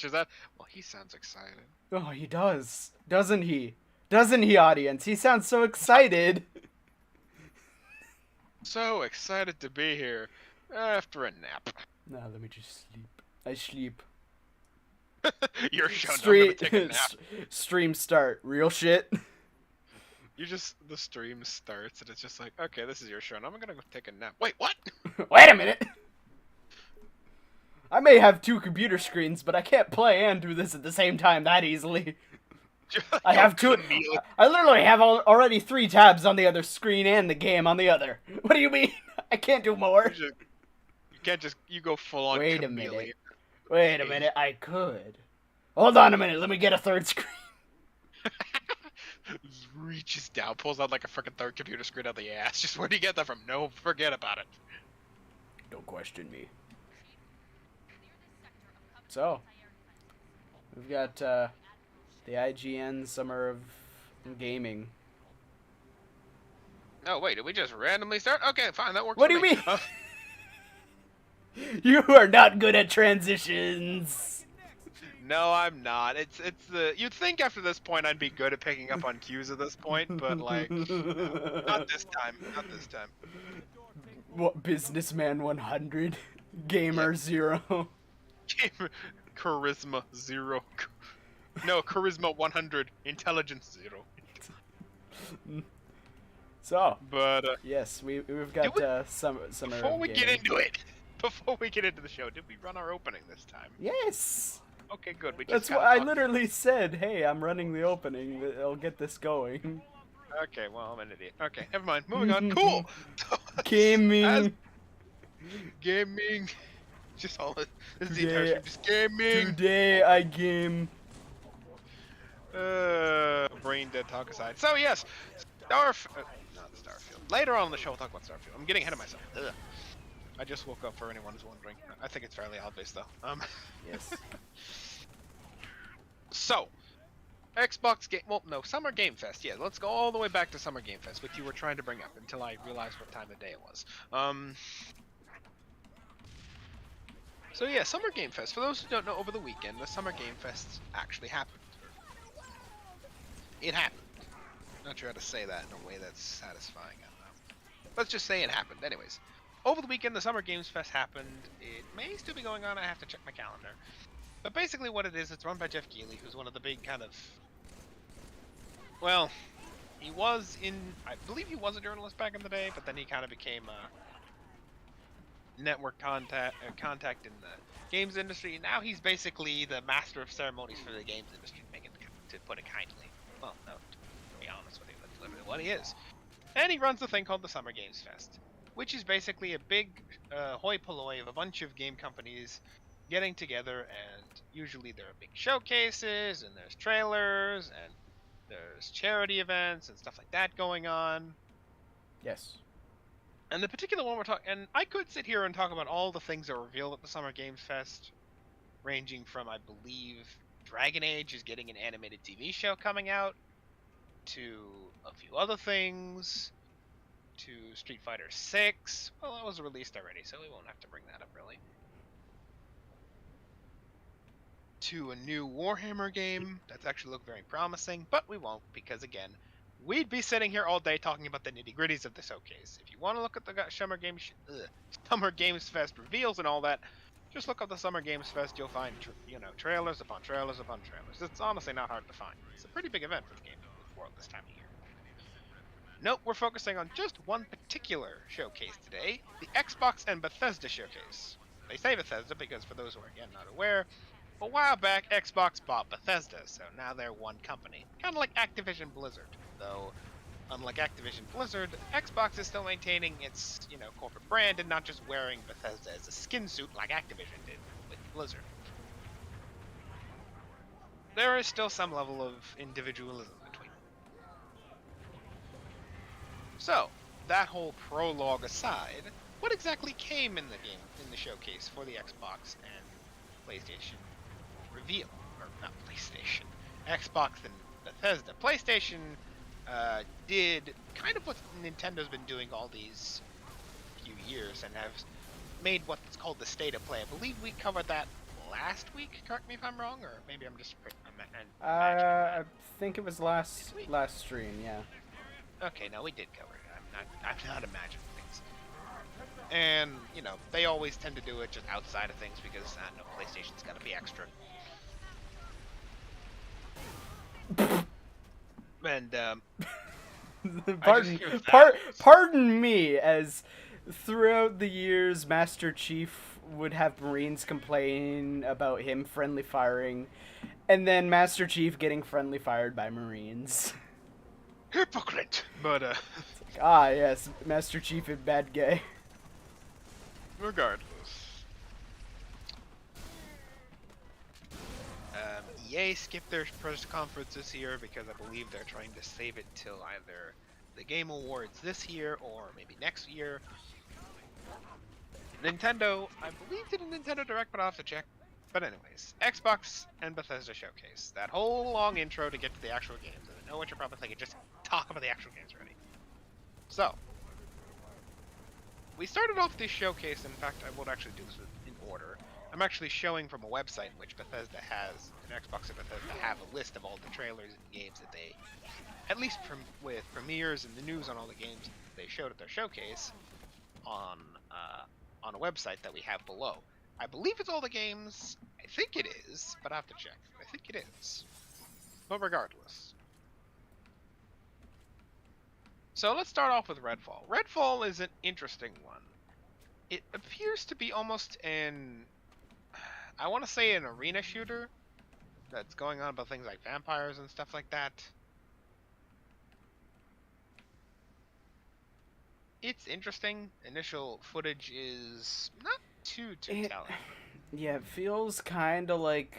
is that? Well, he sounds excited. Oh, he does. Doesn't he? Doesn't he, audience? He sounds so excited. So excited to be here after a nap. Nah, let me just sleep. I sleep. Your show. No, I'm gonna take a nap. Stream start. Real shit. The stream starts and it's just like, okay, this is your show, and I'm gonna go take a nap. Wait, what? Wait a minute. I may have two computer screens, but I can't play and do this at the same time that easily. I have two. I literally have already 3 tabs on the other screen and the game on the other. What do you mean? I can't do more. You can't just you go full on. Wait a chameleon. minute. Wait a minute. I could. Hold on a minute. Let me get a third screen. He reaches down, pulls out like a freaking third computer screen out the ass. Just where do you get that from? No, forget about it. Don't question me. So, we've got the IGN Summer of Gaming. Oh wait, did we just randomly start? Okay, fine, that works. What for do you mean? You are not good at transitions. No, I'm not. It's the. You'd think after this point I'd be good at picking up on cues at this point, but like, no, not this time. Not this time. What, Businessman 100, Gamer 0. Charisma 0. No, Charisma 100, Intelligence 0. So, but yes, we've got summer. Before we get into it, before we get into the show, did we run our opening this time? Yes. Okay, good. That's what I literally said. Hey, I'm running the opening. I'll get this going. Okay, well, I'm an idiot. Okay, never mind. Moving on. Cool. Gaming. Gaming. Just all this is the entire show. Just gaming. Today I game. Brain dead talk aside. So yes, not Starfield. Later on in the show, we'll talk about Starfield. I'm getting ahead of myself. Ugh. I just woke up for anyone who's wondering. I think it's fairly obvious though. Yes. So, Xbox game. Well, no, Summer Game Fest. Yeah, let's go all the way back to Summer Game Fest, which you were trying to bring up until I realized what time of day it was. So yeah, Summer Game Fest. For those who don't know, over the weekend, the Summer Game Fest actually happened. It happened. Not sure how to say that in a way that's satisfying. I don't know. Let's just say it happened. Anyways, over the weekend, the Summer Games Fest happened. It may still be going on. I have to check my calendar. But basically what it is, it's run by Jeff Keighley, who's one of the big kind of... Well, he was in... I believe he was a journalist back in the day, but then he kind of became a network contact in the games industry. Now he's basically the master of ceremonies for the games industry, to put it kindly. Well, no, to be honest with you, that's literally what he is. And he runs a thing called the Summer Games Fest, which is basically a big hoi polloi of a bunch of game companies getting together, and usually there are big showcases, and there's trailers, and there's charity events and stuff like that going on. Yes. And the particular one we're talking, and I could sit here and talk about all the things that were revealed at the Summer Games Fest, ranging from, I believe, Dragon Age is getting an animated TV show coming out, to a few other things, to Street Fighter 6. Well, that was released already, so we won't have to bring that up, really. To a new Warhammer game that's actually looked very promising, but we won't, because again, we'd be sitting here all day talking about the nitty-gritties of the showcase. If you want to look at the Summer Games Fest reveals and all that, just look up the Summer Games Fest. You'll find, trailers upon trailers upon trailers. It's honestly not hard to find. It's a pretty big event for the game world this time of year. Note, we're focusing on just one particular showcase today, the Xbox and Bethesda showcase. They say Bethesda because, for those who are again not aware, a while back Xbox bought Bethesda, so now they're one company. Kind of like Activision Blizzard, though unlike Activision Blizzard, Xbox is still maintaining its, corporate brand and not just wearing Bethesda as a skin suit like Activision did with Blizzard. There is still some level of individualism between them. So, that whole prologue aside, what exactly came in the showcase for the Xbox and PlayStation reveal? Or not PlayStation, Xbox and Bethesda. PlayStation did kind of what Nintendo's been doing all these few years and have made what's called the State of Play. I believe we covered that last week. Correct me if I'm wrong, or maybe I'm just imagining I that. think it was Did we? last stream, yeah. Okay, no, we did cover it. I'm not imagining things. And they always tend to do it just outside of things because no, PlayStation's got to be extra. And I just pardon, hear that. pardon me, as throughout the years, Master Chief would have Marines complain about him friendly firing, and then Master Chief getting friendly fired by Marines. Hypocrite. But Ah, yes, Master Chief is bad guy. regardless, EA skipped their press conference this year because I believe they're trying to save it till either the Game Awards this year or maybe next year. Nintendo, I believe, did a Nintendo Direct, but I'll have to check. But anyways, Xbox and Bethesda Showcase. That whole long intro to get to the actual games. And I know what you're probably thinking, just talk about the actual games already. So, we started off this showcase, in fact, I will actually do this in order. I'm actually showing from a website in which Bethesda has, and Xbox and Bethesda have a list of all the trailers and games that they, at least with premieres and the news on all the games they showed at their showcase, on a website that we have below. I believe it's all the games. I think it is, but I have to check. I think it is. But regardless. So let's start off with Redfall. Redfall is an interesting one. It appears to be almost I want to say an arena shooter that's going on about things like vampires and stuff like that. It's interesting. Initial footage is not too telling. Yeah, it feels kind of like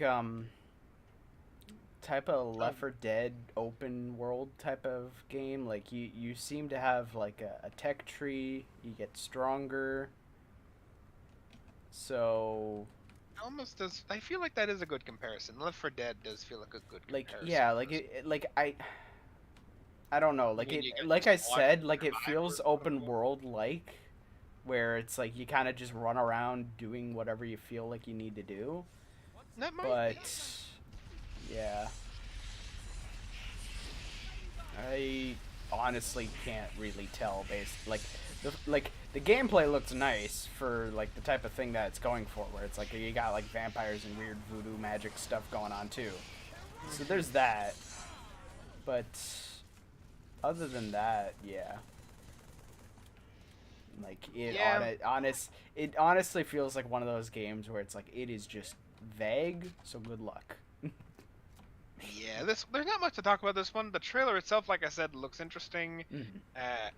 type of Oh, Left 4 Dead open world type of game. Like you seem to have like a tech tree. You get stronger. So almost does. I feel like that is a good comparison. Left 4 Dead does feel like a good like comparison. yeah, like I don't know. I Like mean, it you get to like I watch said, like it survivors, feels quote open unquote. world like where it's like you kind of just run around doing whatever you feel like you need to do. That might be. But yeah. I honestly can't really tell based the gameplay looks nice for like the type of thing that it's going for, where it's like you got like vampires and weird voodoo magic stuff going on too. So there's that. But other than that, yeah. Like Yeah, it honestly feels like one of those games where it's like it is just vague, so good luck. yeah. There's not much to talk about this one. The trailer itself, like I said, looks interesting. Mhm.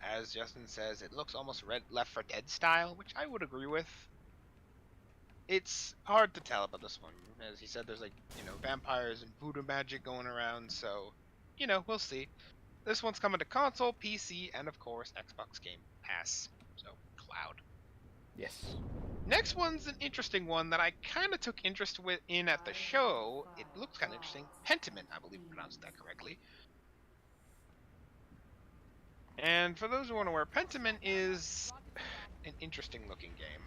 As Justin says, it looks almost Left 4 Dead style, which I would agree with. It's hard to tell about this one. As he said, there's like, vampires and voodoo magic going around, so, we'll see. This one's coming to console, PC, and of course, Xbox Game Pass. So, cloud. Yes. Next one's an interesting one that I kind of took interest in at the show. It looks kind of interesting. Pentiment, I believe I pronounced that correctly. And for those who aren't aware, Pentiment is an interesting looking game.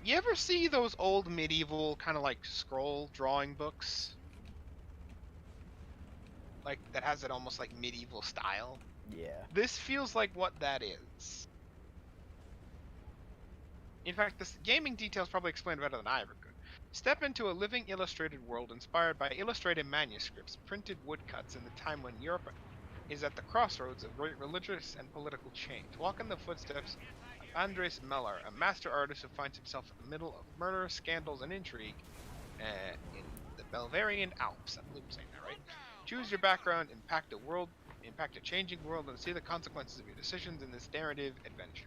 You ever see those old medieval kind of like scroll drawing books? Like that has that almost like medieval style? Yeah. This feels like what that is. In fact, the gaming details probably explain better than I ever could. Step into a living illustrated world inspired by illustrated manuscripts, printed woodcuts in the time when Europe is at the crossroads of great religious and political change. Walk in the footsteps of Andres Meller, a master artist who finds himself in the middle of murder, scandals, and intrigue in the Bavarian Alps. I believe I'm saying that right. Choose your background, impact a changing world, and see the consequences of your decisions in this narrative adventure.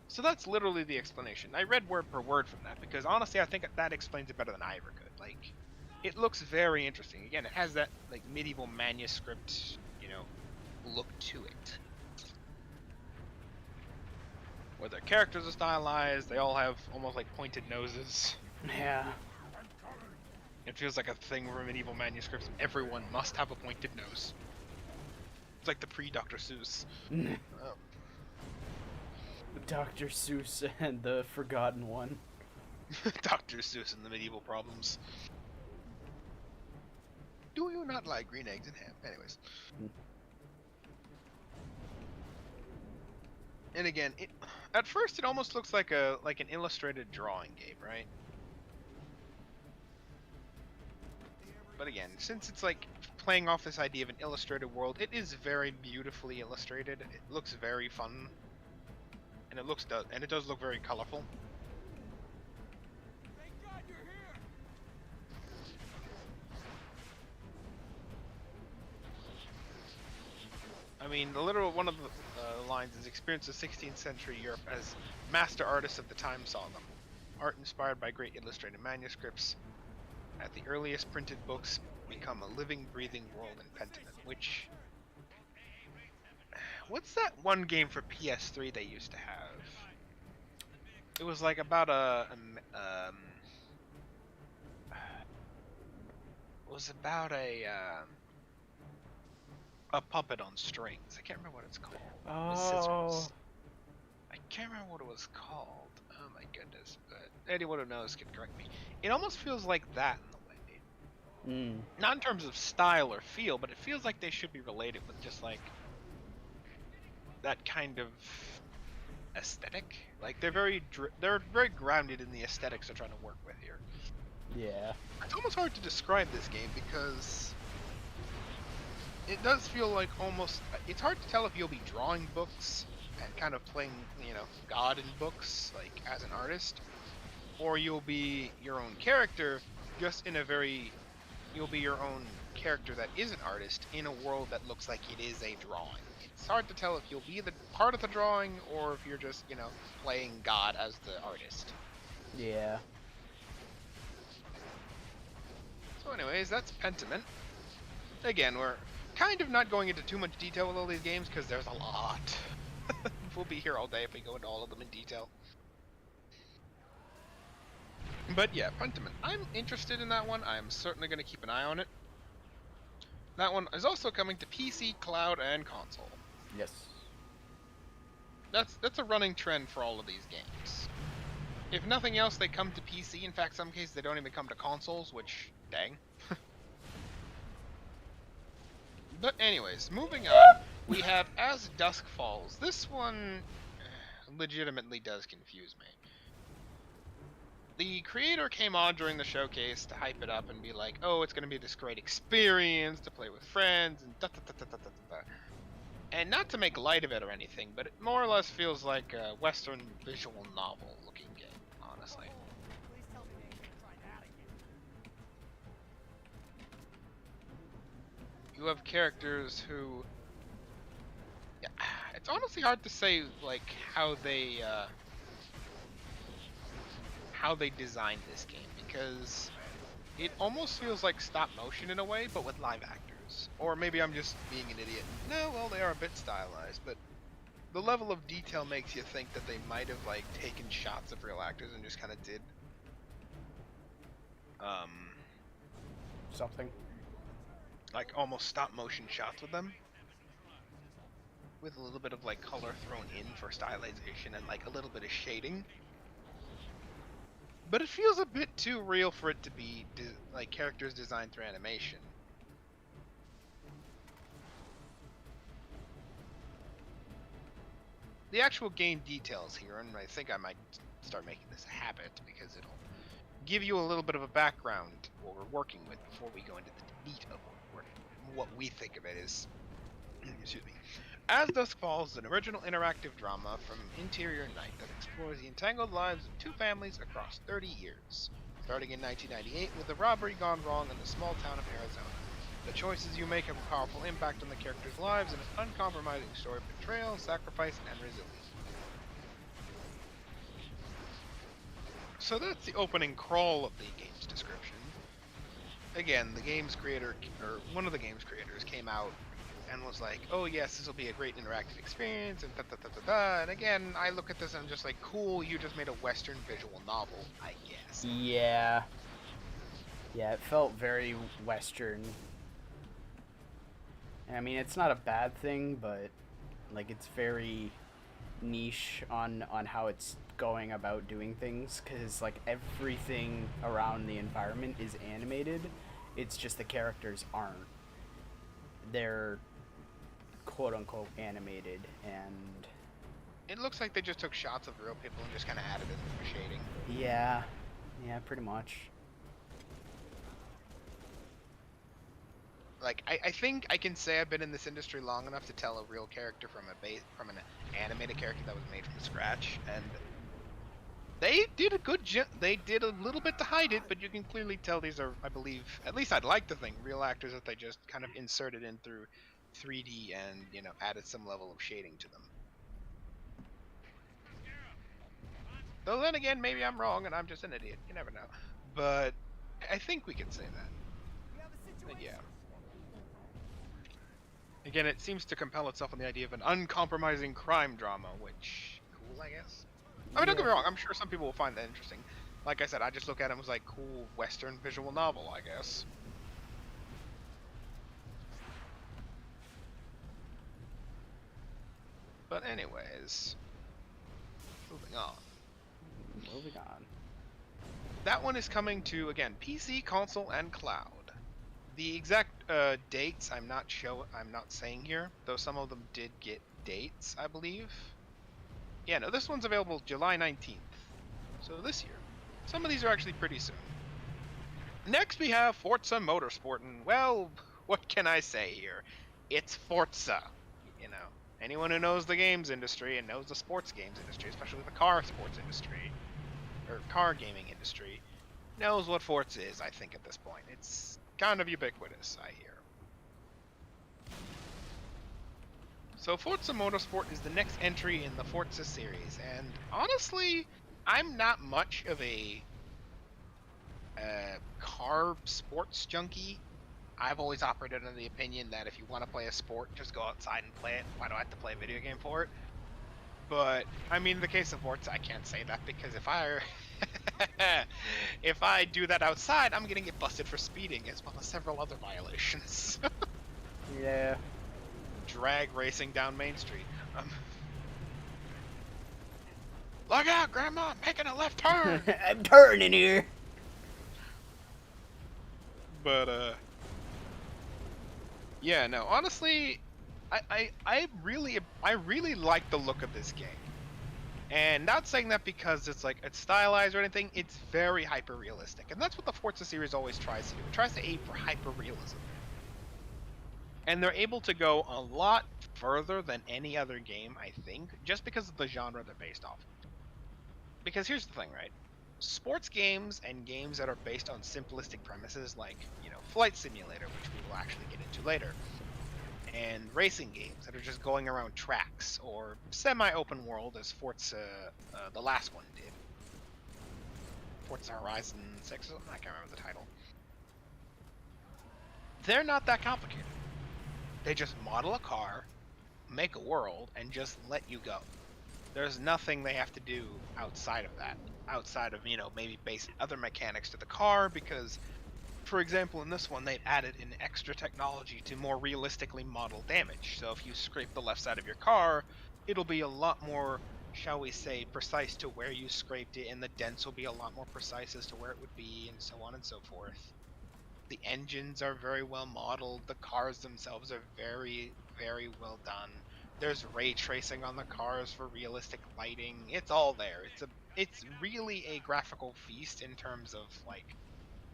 So that's literally the explanation. I read word per word from that because honestly, I think that explains it better than I ever could. Like, it looks very interesting. Again, it has that like medieval manuscript, look to it. Where their characters are stylized, they all have almost like pointed noses. Yeah. It feels like a thing for medieval manuscripts. Everyone must have a pointed nose. It's like the pre-Dr. Seuss. Dr. Seuss and the Forgotten One. Dr. Seuss and the medieval problems. Do you not like green eggs and ham? Anyways. And again, at first it almost looks like an illustrated drawing game, right? But again, since it's like playing off this idea of an illustrated world, it is very beautifully illustrated. It looks very fun, and it does look very colorful. Thank God you're here. I mean, the literal one of the lines is experience of 16th century Europe as master artists of the time saw them. Art inspired by great illustrated manuscripts. At the earliest printed books become a living, breathing world in Pentiment, which... What's that one game for PS3 they used to have? It was like about it was about a puppet on strings. I can't remember what it's called. With scissors. I can't remember what it was called. Oh my goodness. But anyone who knows can correct me. It almost feels like that in a way. Not in terms of style or feel, but it feels like they should be related with just like that kind of aesthetic. Like they're very grounded in the aesthetics they're trying to work with here. Yeah. It's almost hard to describe this game because it does feel like almost... It's hard to tell if you'll be drawing books and kind of playing, God in books, like, as an artist, or you'll be your own character, just in a very... You'll be your own character that is an artist in a world that looks like it is a drawing. It's hard to tell if you'll be the part of the drawing, or if you're just, playing God as the artist. Yeah. So anyways, that's Pentiment. Again, we're kind of not going into too much detail with all these games because there's a lot. We'll be here all day if we go into all of them in detail. But yeah, Pentiment. I'm interested in that one. I'm certainly going to keep an eye on it. That one is also coming to PC, cloud, and console. Yes. That's a running trend for all of these games. If nothing else, they come to PC. In fact, some cases they don't even come to consoles, which, dang. But anyways, moving on, we have As Dusk Falls. This one legitimately does confuse me. The creator came on during the showcase to hype it up and be like, oh, it's going to be this great experience to play with friends and da-da-da-da-da-da-da. And not to make light of it or anything, but it more or less feels like a Western visual novel looking game, honestly. Please tell me they ain't gonna try that again. You have characters who... Yeah, it's honestly hard to say, like, how they designed this game, because it almost feels like stop motion in a way, but with live actors. Or maybe I'm just being an idiot. No, well, they are a bit stylized, but the level of detail makes you think that they might have, like, taken shots of real actors and just kind of did Something. like almost stop motion shots with them, with a little bit of like color thrown in for stylization and like a little bit of shading. But it feels a bit too real for it to be like characters designed through animation. The actual game details here, and I think I might start making this a habit because it'll give you a little bit of a background what we're working with before we go into the meat of what we think of it is. Excuse me. As Dusk Falls is an original interactive drama from Interior Night that explores the entangled lives of two families across 30 years, starting in 1998 with a robbery gone wrong in the small town of Arizona. The choices you make have a powerful impact on the characters' lives and an uncompromising story of betrayal, sacrifice, and resilience. So that's the opening crawl of the game's description. Again, the game's creator, or one of the game's creators, came out and was like, oh yes, this will be a great interactive experience, and da-da-da-da-da. And again, I look at this and I'm just like, cool, you just made a Western visual novel, I guess. Yeah. Yeah, it felt very Western. I mean, it's not a bad thing, but, like, it's very niche on how it's going about doing things, because like everything around the environment is animated. It's just the characters aren't. They're quote unquote animated, and It looks like they just took shots of real people and just kind of added it for shading. yeah, pretty much. Like, I think I can say I've been in this industry long enough to tell a real character from from an animated character that was made from scratch, and they did a good job. They did a little bit to hide it, but you can clearly tell these are, I believe, at least I'd like to think, real actors that they just kind of inserted in through 3D and, you know, added some level of shading to them. Though then again, maybe I'm wrong and I'm just an idiot. You never know. But I think we can say that. We have a But situation. yeah. Again, it seems to compel itself on the idea of an uncompromising crime drama, which, cool, I guess. I mean, don't get me wrong, I'm sure some people will find that interesting. Like I said, I just look at it as like cool Western visual novel, I guess. But anyways, moving on. Moving on. That one is coming to, again, PC, console, and cloud. The exact dates I'm not saying here, though some of them did get dates, I believe. Yeah, no, this one's available July 19th. So this year. Some of these are actually pretty soon. Next we have Forza Motorsport, and well, what can I say here? It's Forza. You know, anyone who knows the games industry and knows the sports games industry, especially the car sports industry, or car gaming industry, knows what Forza is, I think, at this point. It's kind of ubiquitous, I hear. So Forza Motorsport is the next entry in the Forza series, and honestly, I'm not much of a car sports junkie. I've always operated under the opinion that if you want to play a sport, just go outside and play it. Why do I have to play a video game for it? But I mean, in the case of Forza, I can't say that because if I do that outside, I'm gonna get busted for speeding as well as several other violations. Yeah. Drag racing down Main Street. Look out, Grandma! I'm making a left turn. I'm turning here. But yeah, no. Honestly, I really like the look of this game, and not saying that because it's like it's stylized or anything. It's very hyper realistic, and that's what the Forza series always tries to do. It tries to aim for hyper realism, and they're able to go a lot further than any other game, I think, just because of the genre they're based off of. Because here's the thing, right? Sports games and games that are based on simplistic premises like, you know, Flight Simulator, which we will actually get into later, and racing games that are just going around tracks, or semi-open world as Forza, the last one did. Forza Horizon 6 or something, I can't remember the title. They're not that complicated. They just model a car, make a world, and just let you go. There's nothing they have to do outside of that. Outside of, you know, maybe basic other mechanics to the car, because, for example, in this one, they've added in extra technology to more realistically model damage. So if you scrape the left side of your car, it'll be a lot more, shall we say, precise to where you scraped it, and the dents will be a lot more precise as to where it would be, and so on and so forth. The engines are very well modeled. The cars themselves are very, very well done. There's ray tracing on the cars for realistic lighting. It's all there. It's really a graphical feast in terms of like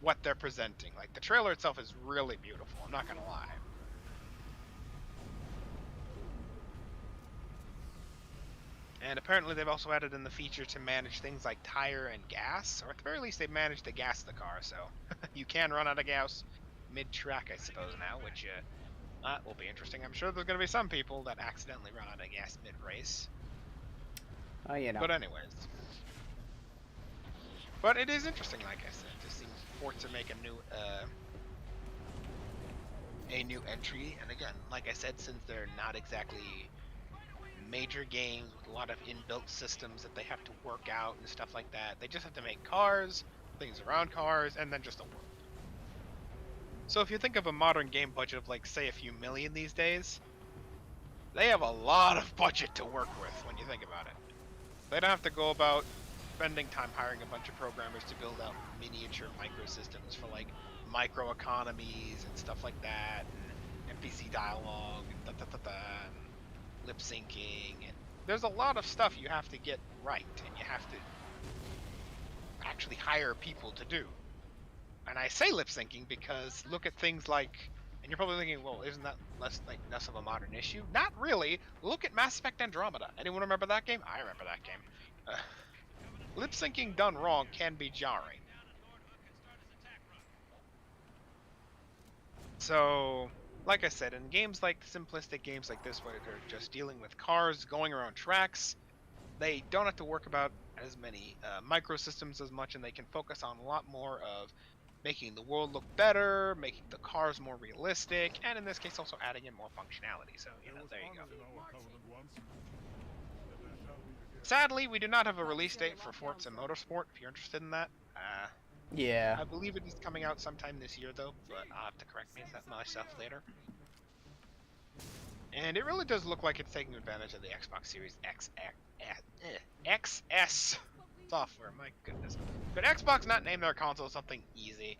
what they're presenting. Like the trailer itself is really beautiful. I'm not gonna lie. And apparently they've also added in the feature to manage things like tire and gas, or at the very least they've managed to gas the car, so you can run out of gas mid-track, I suppose, now, which will be interesting. I'm sure there's going to be some people that accidentally run out of gas mid-race. Oh, you know. But anyways. But it is interesting, like I said, to see Forza make a new entry, and again, like I said, since they're not exactly major games with a lot of inbuilt systems that they have to work out and stuff like that. They just have to make cars, things around cars, and then just a world. So if you think of a modern game budget of like say a few million these days, they have a lot of budget to work with when you think about it. They don't have to go about spending time hiring a bunch of programmers to build out miniature microsystems for like microeconomies and stuff like that, and NPC dialogue and and lip syncing, and there's a lot of stuff you have to get right, and you have to actually hire people to do. And I say lip syncing because look at things like, and you're probably thinking, well, isn't that less of a modern issue? Not really. Look at Mass Effect Andromeda. Anyone remember that game? I remember that game. Lip syncing done wrong can be jarring. So, like I said, in games like simplistic games like this, where they're just dealing with cars going around tracks, they don't have to work about as many microsystems as much, and they can focus on a lot more of making the world look better, making the cars more realistic, and in this case also adding in more functionality. So, there you go. Sadly, we do not have a release date for Forza Motorsport, if you're interested in that. Yeah. I believe it is coming out sometime this year, though, but I'll have to correct myself later. And it really does look like it's taking advantage of the Xbox Series XS software, my goodness. Could Xbox not name their console something easy?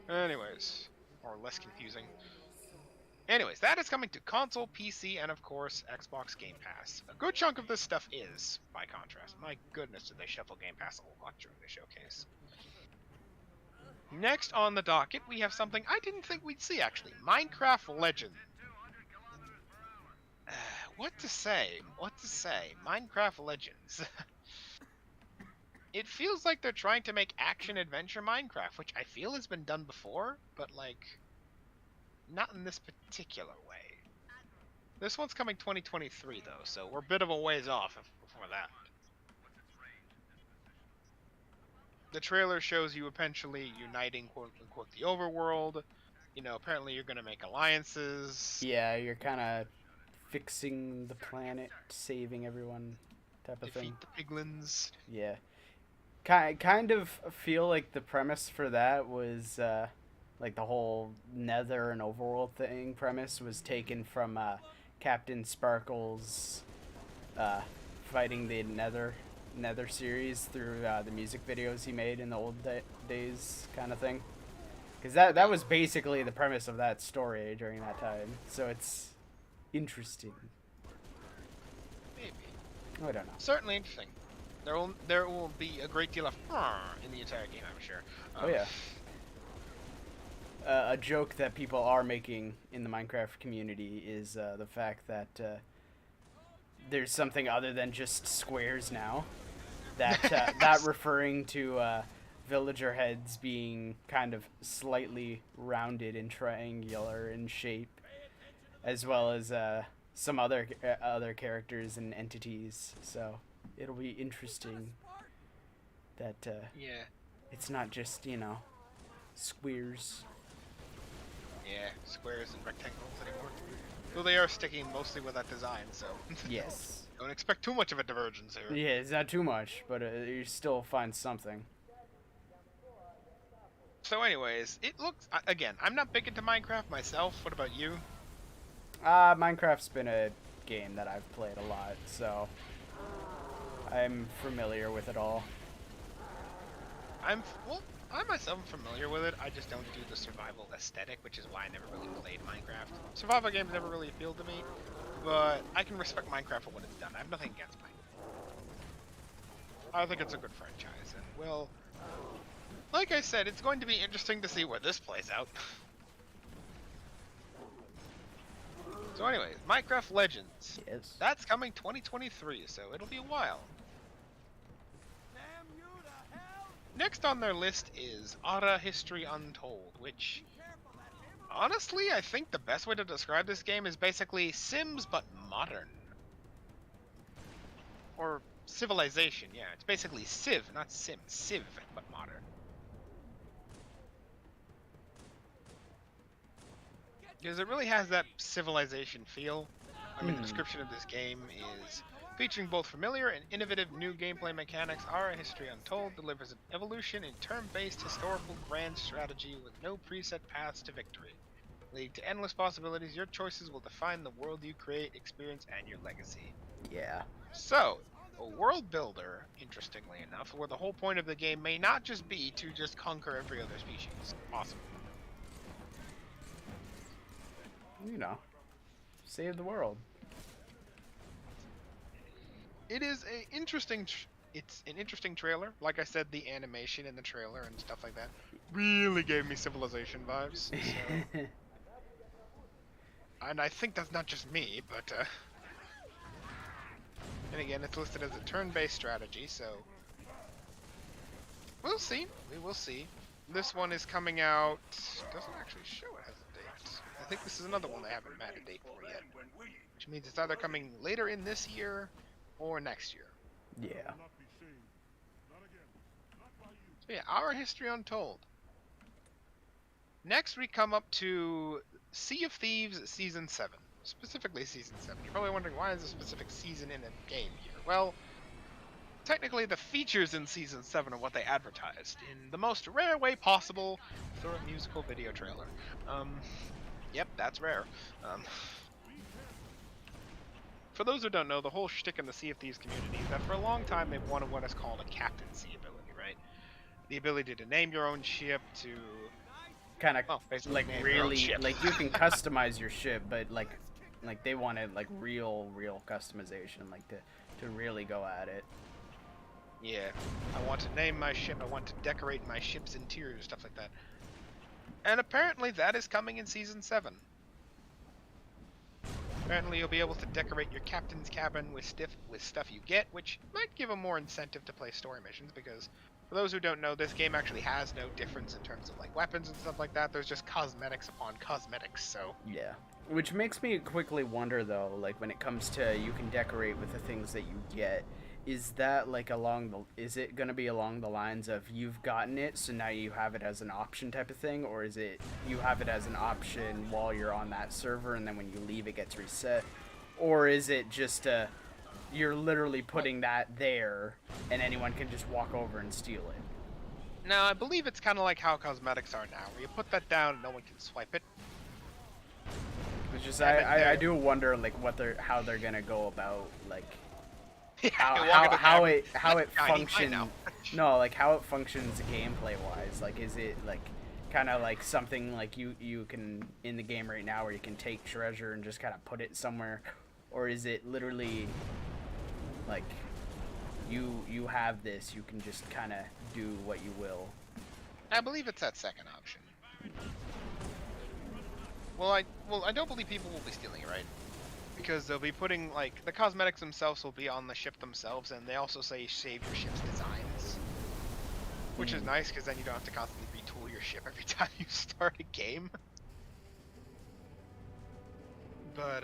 Anyways, or less confusing. Anyways, that is coming to console, PC, and of course, Xbox Game Pass. A good chunk of this stuff is, by contrast. My goodness, did they shuffle Game Pass a lot during the showcase. Next on the docket, we have something I didn't think we'd see, actually. Minecraft Legends. What to say? What to say? Minecraft Legends. It feels like they're trying to make action-adventure Minecraft, which I feel has been done before, but, like, not in this particular way. This one's coming 2023, though, so we're a bit of a ways off before that. The trailer shows you eventually uniting, quote-unquote, the overworld. Apparently you're going to make alliances. Yeah, you're kind of fixing the planet, saving everyone type of thing. Defeat the piglins. Yeah. Kind of feel like the premise for that was, like the whole Nether and Overworld thing premise was taken from Captain Sparkle's fighting the Nether series through the music videos he made in the old days kind of thing. Because that was basically the premise of that story during that time. So it's interesting. Maybe. I don't know. Certainly interesting. There will be a great deal of in the entire game, I'm sure. Oh yeah. A joke that people are making in the Minecraft community is the fact that there's something other than just squares now. That referring to villager heads being kind of slightly rounded and triangular in shape, as well as some other characters and entities. So it'll be interesting that Yeah. it's not just squares. Yeah, squares and rectangles anymore. Though they are sticking mostly with that design, so Yes. don't expect too much of a divergence here. Yeah, it's not too much, but you still find something. So anyways, it looks, again, I'm not big into Minecraft myself. What about you? Minecraft's been a game that I've played a lot, so I'm familiar with it all. I myself am familiar with it. I just don't do the survival aesthetic, which is why I never really played Minecraft. Survival games never really appealed to me, but I can respect Minecraft for what it's done. I have nothing against Minecraft. I think it's a good franchise, and well, like I said, it's going to be interesting to see where this plays out. So anyways, Minecraft Legends. Yes. That's coming 2023, so it'll be a while. Damn you to hell! Next on their list is Ara History Untold, which, honestly, I think the best way to describe this game is basically Sims, but modern. Or Civilization, yeah. It's basically Civ, not Sim. Civ, but modern. Because it really has that Civilization feel. I mean, the description of this game is featuring both familiar and innovative new gameplay mechanics. Ara History Untold delivers an evolution in turn-based historical grand strategy with no preset paths to victory. leading to endless possibilities. Your choices will define the world you create, experience, and your legacy. Yeah. So, a world builder, interestingly enough, where the whole point of the game may not just be to just conquer every other species. Awesome. You know, save the world. It is a interesting. It's an interesting trailer. Like I said, the animation in the trailer and stuff like that really gave me Civilization vibes. So, and I think that's not just me, but and again, it's listed as a turn-based strategy. So we'll see. We will see. This one is coming out. Doesn't actually show it has a date. I think this is another one they haven't met a date for yet, which means it's either coming later in this year or next year. Yeah. So yeah, our history untold. Next, we come up to Sea of Thieves Season 7. Specifically Season 7. You're probably wondering, why is a specific season in a game here? Well, technically the features in Season 7 are what they advertised, in the most rare way possible, through a musical video trailer. Yep, that's rare. For those who don't know, the whole shtick in the Sea of Thieves community is that for a long time they've wanted what is called a captaincy ability, right? The ability to name your own ship, to Kind of basically like name your own really ship. like you can customize your ship, but like they wanted like real customization, like to really go at it. Yeah, I want to name my ship, I want to decorate my ship's interior, stuff like that. And apparently that is coming in Season 7. Apparently you'll be able to decorate your captain's cabin with stuff you get, which might give a more incentive to play story missions, because for those who don't know, this game actually has no difference in terms of like weapons and stuff like that. There's just cosmetics upon cosmetics, so... Yeah. Which makes me quickly wonder though, like when it comes to you can decorate with the things that you get, is that like is it going to be along the lines of you've gotten it so now you have it as an option type of thing, or is it you have it as an option while you're on that server and then when you leave it gets reset, or is it just you're literally putting that there and anyone can just walk over and steal it? Now, I believe it's kind of like how cosmetics are now, where you put that down and no one can swipe it. It's just I do wonder like how they're gonna go about like how it functions. No, like how it functions gameplay wise. Like, is it like kind of like something like you can in the game right now where you can take treasure and just kind of put it somewhere, or is it literally like you have this, you can just kind of do what you will? I believe it's that second option. Well, I don't believe people will be stealing it, right? Because they'll be putting, like, the cosmetics themselves will be on the ship themselves, and they also say save your ship's designs. Which is nice, because then you don't have to constantly retool your ship every time you start a game. But,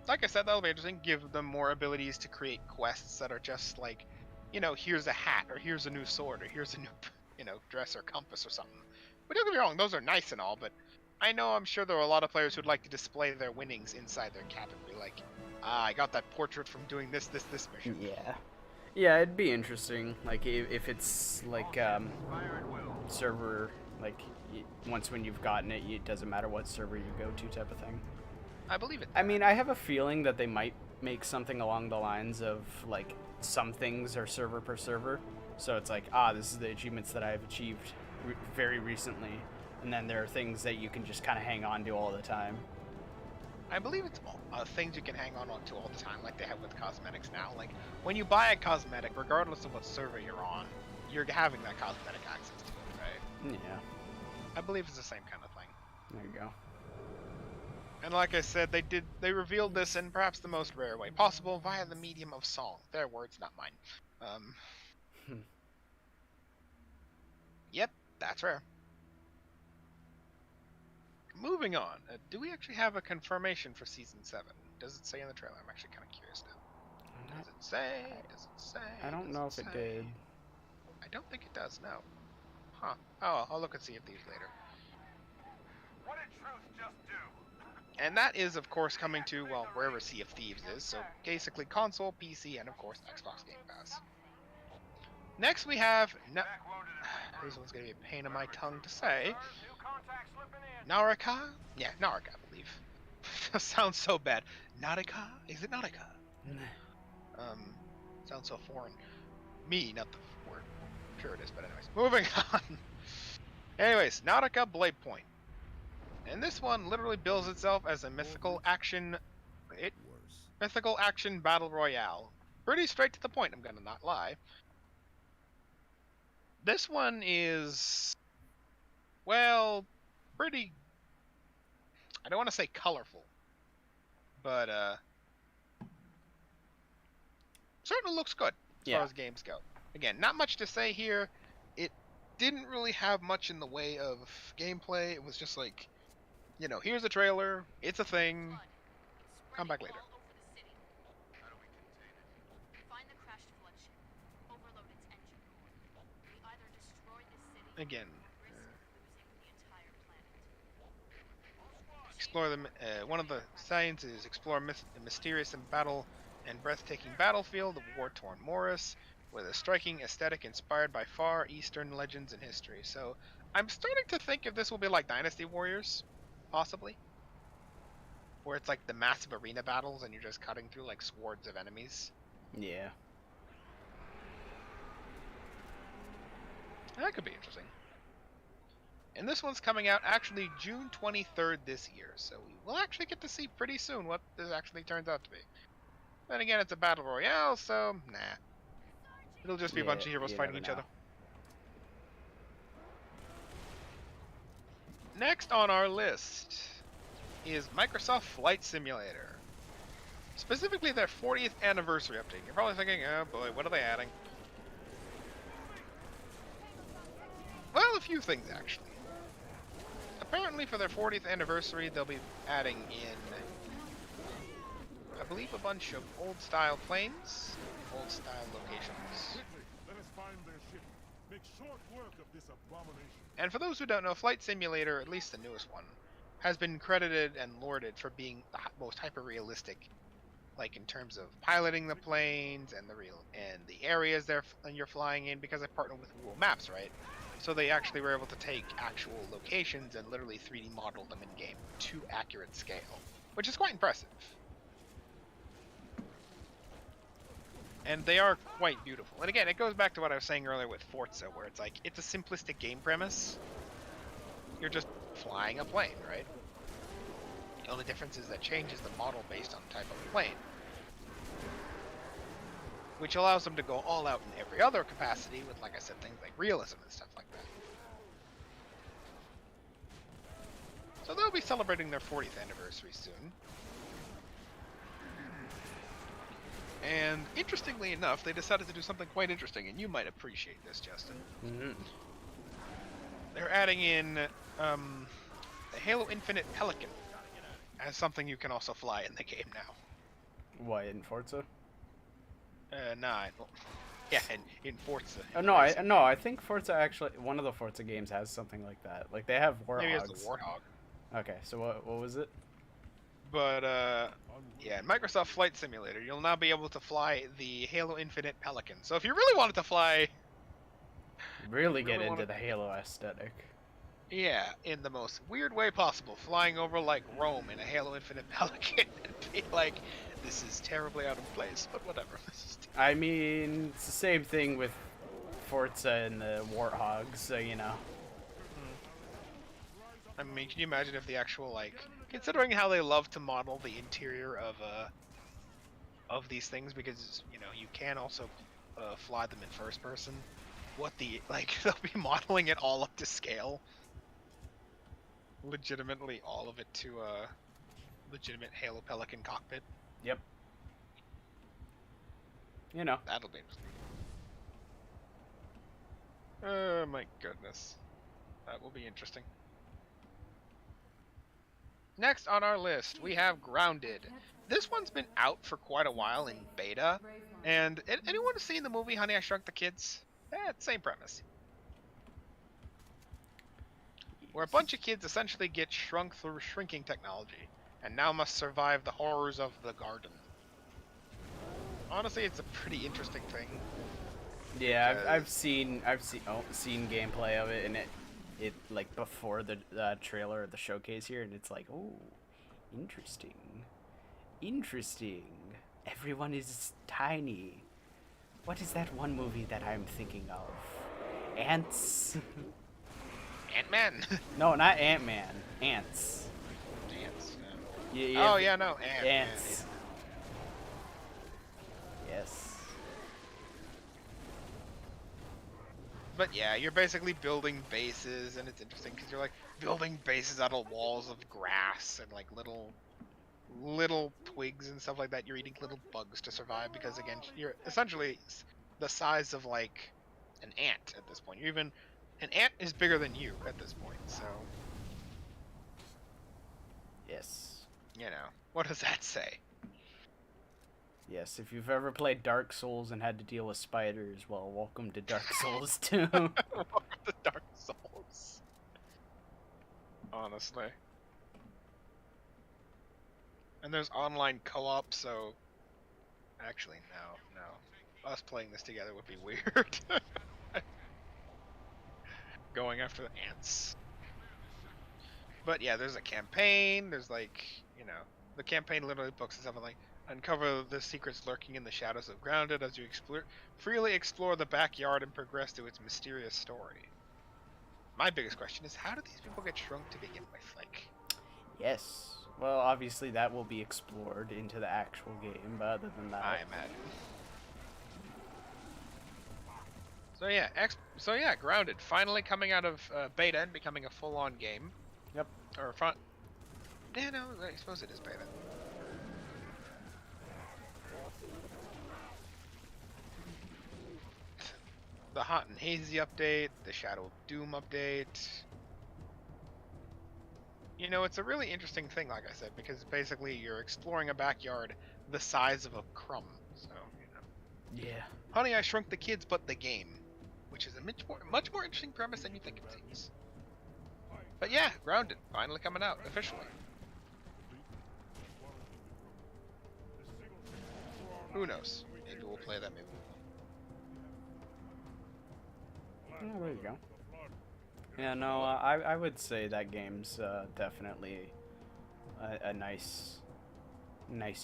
like I said, that'll be interesting. Give them more abilities to create quests that are just like, you know, here's a hat, or here's a new sword, or here's a new, you know, dress or compass or something. But don't get me wrong, those are nice and all, but I'm sure there are a lot of players who'd like to display their winnings inside their cabin. Be like, I got that portrait from doing this mission. Yeah. Yeah, it'd be interesting. Like, if it's like server, like once when you've gotten it, it doesn't matter what server you go to, type of thing. I believe it. I mean, I have a feeling that they might make something along the lines of like some things are server per server. So it's like, this is the achievements that I've achieved very recently. And then there are things that you can just kind of hang on to all the time. I believe it's things you can hang on to all the time, like they have with cosmetics now. Like, when you buy a cosmetic, regardless of what server you're on, you're having that cosmetic access to it, right? Yeah. I believe it's the same kind of thing. There you go. And like I said, they revealed this in perhaps the most rare way possible via the medium of song. Their words, not mine. Yep, that's rare. Moving on, do we actually have a confirmation for Season 7? Does it say in the trailer? I'm actually kind of curious now. Does it say? Does it say? I don't know if it did. I don't think it does, no. Huh. Oh, I'll look and see if these later. What did truth just do? And that is, of course, coming to, well, wherever Sea of Thieves is, so basically console, PC, and of course Xbox Game Pass. Next we have Back wounded and this one's gonna be a pain in my tongue to say. new contact slipping in. Naraka? Yeah, Naraka, I believe. Sounds so bad. Naraka? Is it Naraka? Sounds so foreign. Me, not the word. Sure it is, but anyways. Moving on. Anyways, Nautica Blade Point. And this one literally bills itself as a mythical action battle royale. Pretty straight to the point, I'm gonna not lie. This one is, well, pretty, I don't want to say colorful, but certainly looks good as far as games go. Again, not much to say here. It didn't really have much in the way of gameplay. It was just like, you know, here's a trailer, it's a thing, come back later. How do we contain it? Find the crashed floodship. Overload its engine core. We either destroy this city Again, or risk losing the entire planet. explore the one of the science is explore a mysterious and breathtaking battlefield of war-torn Morris with a striking aesthetic inspired by far eastern legends and history. So I'm starting to think if this will be like Dynasty Warriors, possibly, where it's like the massive arena battles and you're just cutting through like swords of enemies. Yeah. That could be interesting. And this one's coming out actually June 23rd this year, so we will actually get to see pretty soon what this actually turns out to be. Then again, it's a battle royale, so nah. It'll just be a bunch of heroes fighting each other. Next on our list is Microsoft Flight Simulator. Specifically their 40th anniversary update. You're probably thinking, oh boy, what are they adding? Well, a few things actually. Apparently for their 40th anniversary, they'll be adding in, I believe, a bunch of old-style planes, old-style locations. Let us find their ship. Make short work of this abomination. And for those who don't know, Flight Simulator, at least the newest one, has been credited and lauded for being the most hyper-realistic, like in terms of piloting the planes and the areas you're flying in, because I partnered with Google Maps, right? So they actually were able to take actual locations and literally 3D model them in game to accurate scale, which is quite impressive. And they are quite beautiful. And again, it goes back to what I was saying earlier with Forza, where it's like, it's a simplistic game premise. You're just flying a plane, right? The only difference is that changes the model based on the type of plane. Which allows them to go all out in every other capacity with, like I said, things like realism and stuff like that. So they'll be celebrating their 40th anniversary soon. And interestingly enough, they decided to do something quite interesting, and you might appreciate this, Justin. Mm-hmm. They're adding in the Halo Infinite Pelican as something you can also fly in the game now. What, in Forza? Nah, well, yeah, in Forza. Oh, no, I think Forza actually, one of the Forza games has something like that. Like, they have Warthogs. Maybe it's the Warthog. Okay, so what was it? But, yeah, in Microsoft Flight Simulator, you'll now be able to fly the Halo Infinite Pelican. So if you really wanted to fly... Really get into the Halo aesthetic. Yeah, in the most weird way possible, flying over like Rome in a Halo Infinite Pelican and be like, this is terribly out of place, but whatever. I mean, it's the same thing with Forza and the Warthogs, so you know. I mean, can you imagine if the actual, like, considering how they love to model the interior of these things, because, you know, you can also fly them in first person, what the, like, they'll be modeling it all up to scale. Legitimately all of it to a legitimate Halo Pelican cockpit. Yep. You know. That'll be interesting. Oh my goodness. That will be interesting. Next on our list, we have Grounded. This one's been out for quite a while in beta. And anyone seen the movie Honey, I Shrunk the Kids? Same premise. Where a bunch of kids essentially get shrunk through shrinking technology, and now must survive the horrors of the garden. Honestly, it's a pretty interesting thing. Yeah, I've because- seen gameplay of it, and it like before the trailer or the showcase here, and it's like, oh, interesting, interesting. Everyone is tiny. What is that one movie that I'm thinking of? Ants? Ant-Man. No, not Ant-Man. Ants. Ants. Yeah, Oh yeah, no, Ant. Ants. Yes. But yeah, you're basically building bases, and it's interesting because you're like building bases out of walls of grass and like little twigs and stuff like that. You're eating little bugs to survive because again, you're essentially the size of like an ant at this point. You're even an ant is bigger than you at this point. So Yes. you know what does that say? Yes, if you've ever played Dark Souls and had to deal with spiders, well, welcome to Dark Souls 2. Welcome to Dark Souls. Honestly. And there's online co-op, so actually no. Us playing this together would be weird. Going after the ants. But yeah, there's a campaign. There's like, the campaign literally books and stuff like uncover the secrets lurking in the shadows of Grounded as you freely explore the backyard and progress through its mysterious story. My biggest question is, how do these people get shrunk to begin with? Like, Yes. Well, obviously that will be explored into the actual game, but other than that, I imagine. So yeah, Grounded finally coming out of beta and becoming a full-on game. Yep. Or front. Yeah, no, I suppose it is beta. The Hot and Hazy update, the Shadow of Doom update. It's a really interesting thing, like I said, because basically you're exploring a backyard the size of a crumb. So, yeah. Honey, I Shrunk the Kids, but the game, which is a much more interesting premise than you think it seems. But yeah, Grounded finally coming out officially. Who knows? Maybe we'll play that. Maybe we won't. Oh, there you go. Yeah, no, I would say that game's definitely a nice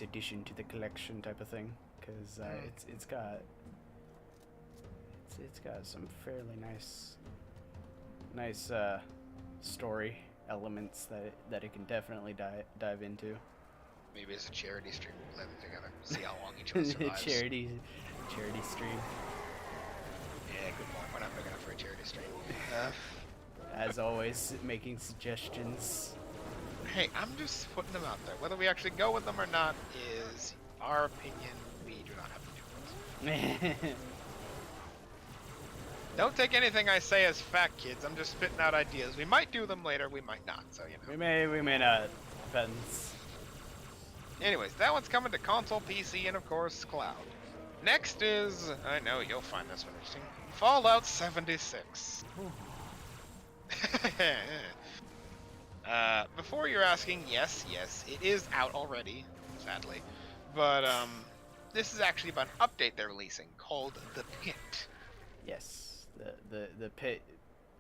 addition to the collection type of thing, because it's got some fairly nice story elements that it can definitely dive into. Maybe it's a charity stream. We'll play them together. See how long each of us survives. charity stream. Yeah, good point. We're not big enough for a charity stream. As always, making suggestions. Hey, I'm just putting them out there. Whether we actually go with them or not is our opinion. We do not have to do it. Don't take anything I say as fact, kids. I'm just spitting out ideas. We might do them later. We might not. So we may not. Depends. Anyways, that one's coming to console, PC, and of course cloud. Next is, I know you'll find this one interesting, Fallout 76. Before you're asking, yes, it is out already, sadly. But this is actually about an update they're releasing called The Pit. Yes, the pit,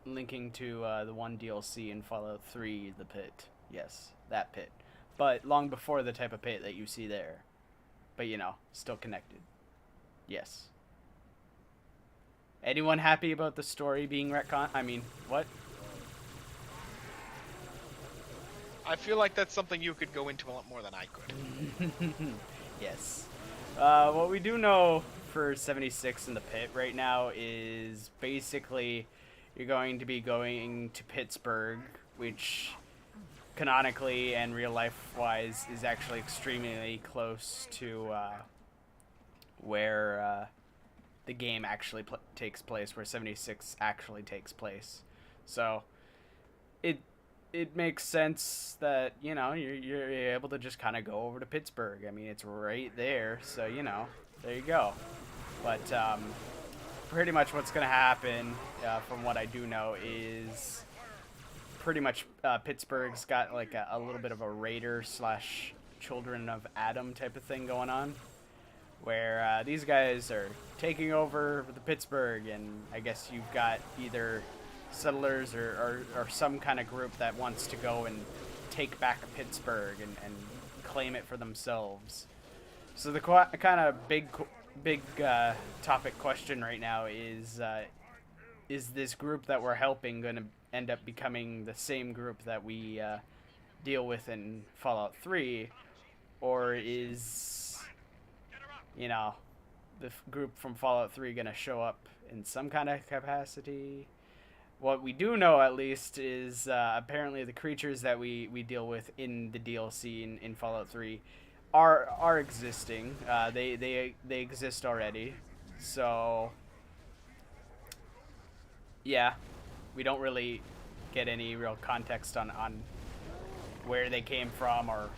linking to the one DLC in Fallout 3, the pit. Yes, that pit. But long before the type of pit that you see there. But still connected. Yes. Anyone happy about the story being retcon? I mean, what? I feel like that's something you could go into a lot more than I could. Yes. What we do know for 76 in the pit right now is basically you're going to be going to Pittsburgh, which canonically and real life wise is actually extremely close to where the game actually takes place, where 76 actually takes place. So it makes sense that you're able to just kind of go over to Pittsburgh. I mean, it's right there, so there you go. But pretty much what's gonna happen, from what I do know, is pretty much Pittsburgh's got like a little bit of a Raider / Children of Adam type of thing going on, where these guys are taking over the Pittsburgh, and I guess you've got either settlers or some kind of group that wants to go and take back Pittsburgh and claim it for themselves. So the kind of big topic question right now is this group that we're helping going to end up becoming the same group that we deal with in Fallout 3, or is, you know, the group from Fallout 3 going to show up in some kind of capacity? What we do know, at least, is apparently the creatures that we deal with in the DLC in Fallout 3 are existing. They exist already. So, yeah, we don't really get any real context on where they came from or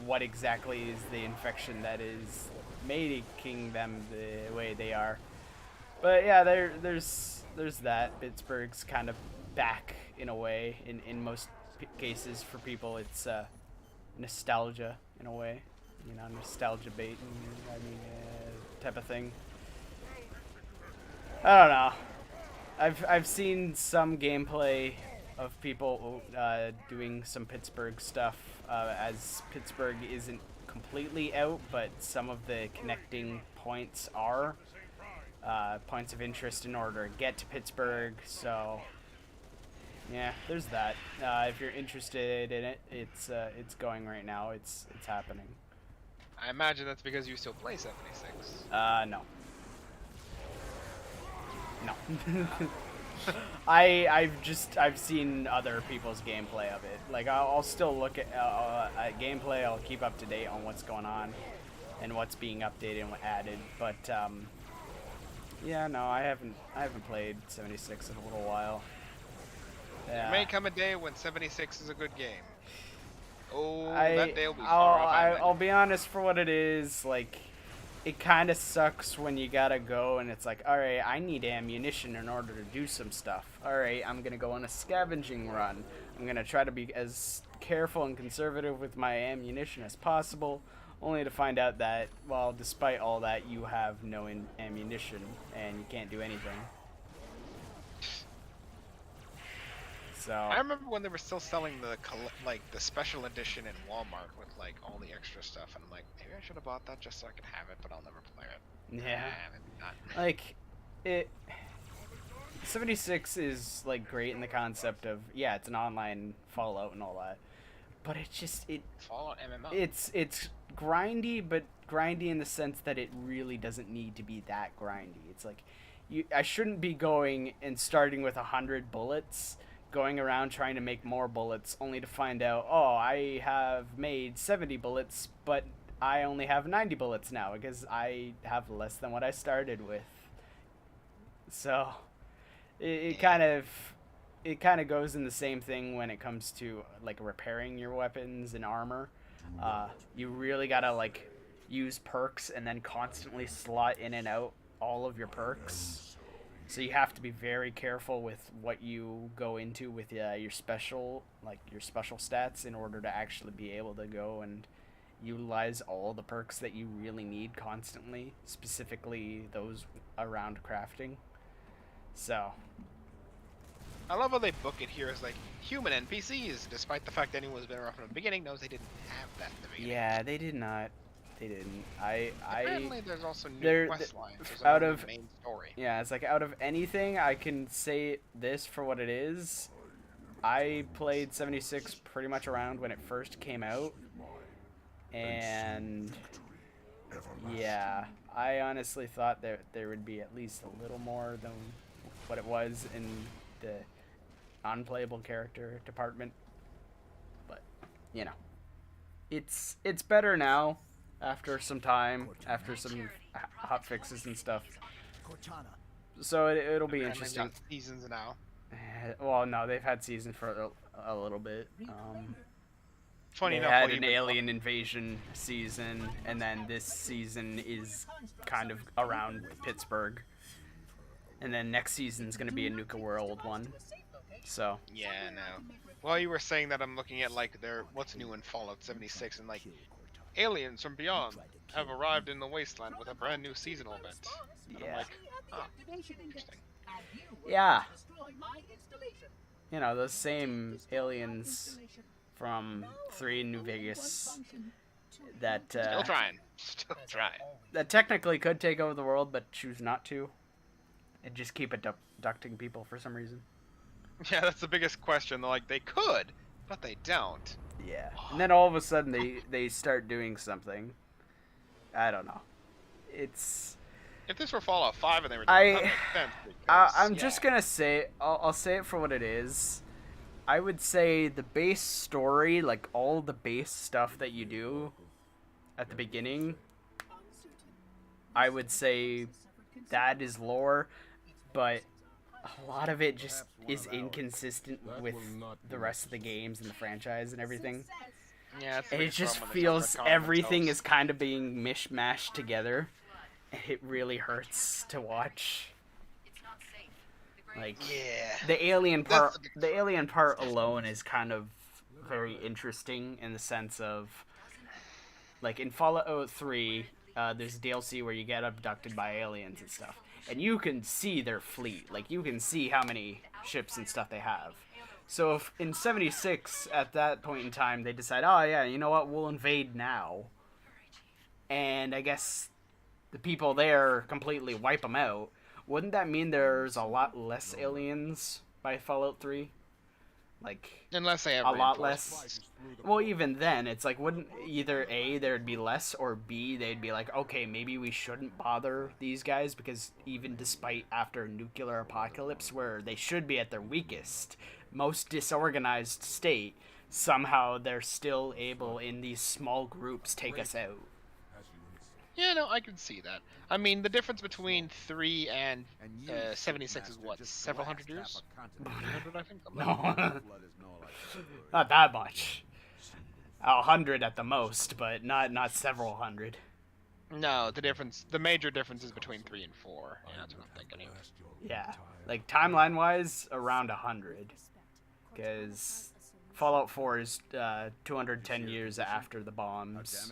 what exactly is the infection that is making them the way they are. But yeah, there's that. Pittsburgh's kind of back in a way. In most cases for people, it's nostalgia in a way. You know, nostalgia bait, type of thing. I don't know. I've seen some gameplay of people doing some Pittsburgh stuff, as Pittsburgh isn't completely out, but some of the connecting points are points of interest in order to get to Pittsburgh. So yeah, there's that. If you're interested in it, it's going right now. It's happening. I imagine that's because you still play 76. No. No. I've seen other people's gameplay of it. Like I'll still look at gameplay. I'll keep up to date on what's going on and what's being updated and added. But yeah, no, I haven't played 76 in a little while. There may come a day when 76 is a good game. Oh, that day will be far off. I'll be honest, for what it is, like, it kind of sucks when you gotta go and it's like, alright, I need ammunition in order to do some stuff. Alright, I'm gonna go on a scavenging run. I'm gonna try to be as careful and conservative with my ammunition as possible, only to find out that, well, despite all that, you have no ammunition and you can't do anything. So I remember when they were still selling the special edition in Walmart with like all the extra stuff, and I'm like, maybe I should have bought that just so I could have it, but I'll never play it. yeah, Maybe not. like it. 76 is like great in the concept of, yeah, it's an online Fallout and all that, but Fallout MMO. It's grindy, but grindy in the sense that it really doesn't need to be that grindy. It's like I shouldn't be going and starting with 100 bullets, going around trying to make more bullets, only to find out, oh, I have made 70 bullets, but I only have 90 bullets now because I have less than what I started with. So it kind of goes in the same thing when it comes to like repairing your weapons and armor. You really gotta like use perks and then constantly slot in and out all of your perks. So you have to be very careful with what you go into with your special stats in order to actually be able to go and utilize all the perks that you really need constantly, specifically those around crafting. So I love how they book it here as like human NPCs, despite the fact anyone who's been around from the beginning knows they didn't have that in the beginning. yeah, they did not. They didn't. Apparently there's also new quest lines. There's out another of main story. Yeah, it's like out of anything, I can say this for what it is. I played 76 pretty much around when it first came out, and yeah, I honestly thought that there would be at least a little more than what it was in the unplayable character department. But you know, it's better now. After some time, after some hot fixes and stuff. So it'll be interesting. Got seasons now. Well, no, they've had seasons for a little bit. Funny they enough, had an alien invasion season, and then this season is kind of around Pittsburgh. And then next season's going to be a Nuka World one. So. Yeah, no. While you were saying that, I'm looking at like what's new in Fallout 76 and like aliens from beyond. have arrived in the wasteland with a brand new seasonal event. And I'm Yeah. like, oh, interesting. Yeah. You know, those same aliens from 3 in New Vegas that Still trying. Still trying. that technically could take over the world, but choose not to, and just keep abducting people for some reason. Yeah, that's the biggest question. They're like, they could, but they don't. Yeah. And then all of a sudden they start doing something. I don't know. It's If this were Fallout 5 and they were doing that, makes sense. Because, I'm just gonna say I'll say it for what it is. I would say the base story, like all the base stuff that you do at the beginning, I would say that is lore, but a lot of it just is inconsistent with the rest of the games and the franchise and everything. Yeah, it's And it just when they feels start retconning everything themselves. is kind of being mishmashed together, and it really hurts to watch. It's not safe. The great Like Yeah. the alien That's part, the big the alien part alone is kind of very interesting in the sense of, like in Fallout 3, there's a DLC where you get abducted by aliens and stuff, and you can see their fleet. Like you can see how many ships and stuff they have. So if in 76 at that point in time they decide, oh yeah, you know what, we'll invade now, and I guess the people there completely wipe them out, wouldn't that mean there's a lot less aliens by Fallout 3? Like Unless they have a lot reinforcements. less. Well, even then, it's like, wouldn't either A, there'd be less, or B, they'd be like, okay, maybe we shouldn't bother these guys, because even despite after a nuclear apocalypse, where they should be at their weakest, most disorganized state, somehow they're still able, in these small groups, take us out. Yeah, no, I can see that. I mean, the difference between 3 and 76 is what, several hundred years? 300, I think? No, not that much. 100 at the most, but not several hundred. No, the major difference is between 3 and 4. Yeah, that's what I'm thinking of. Yeah, like timeline-wise, around 100, because Fallout 4 is 210 years after the bombs.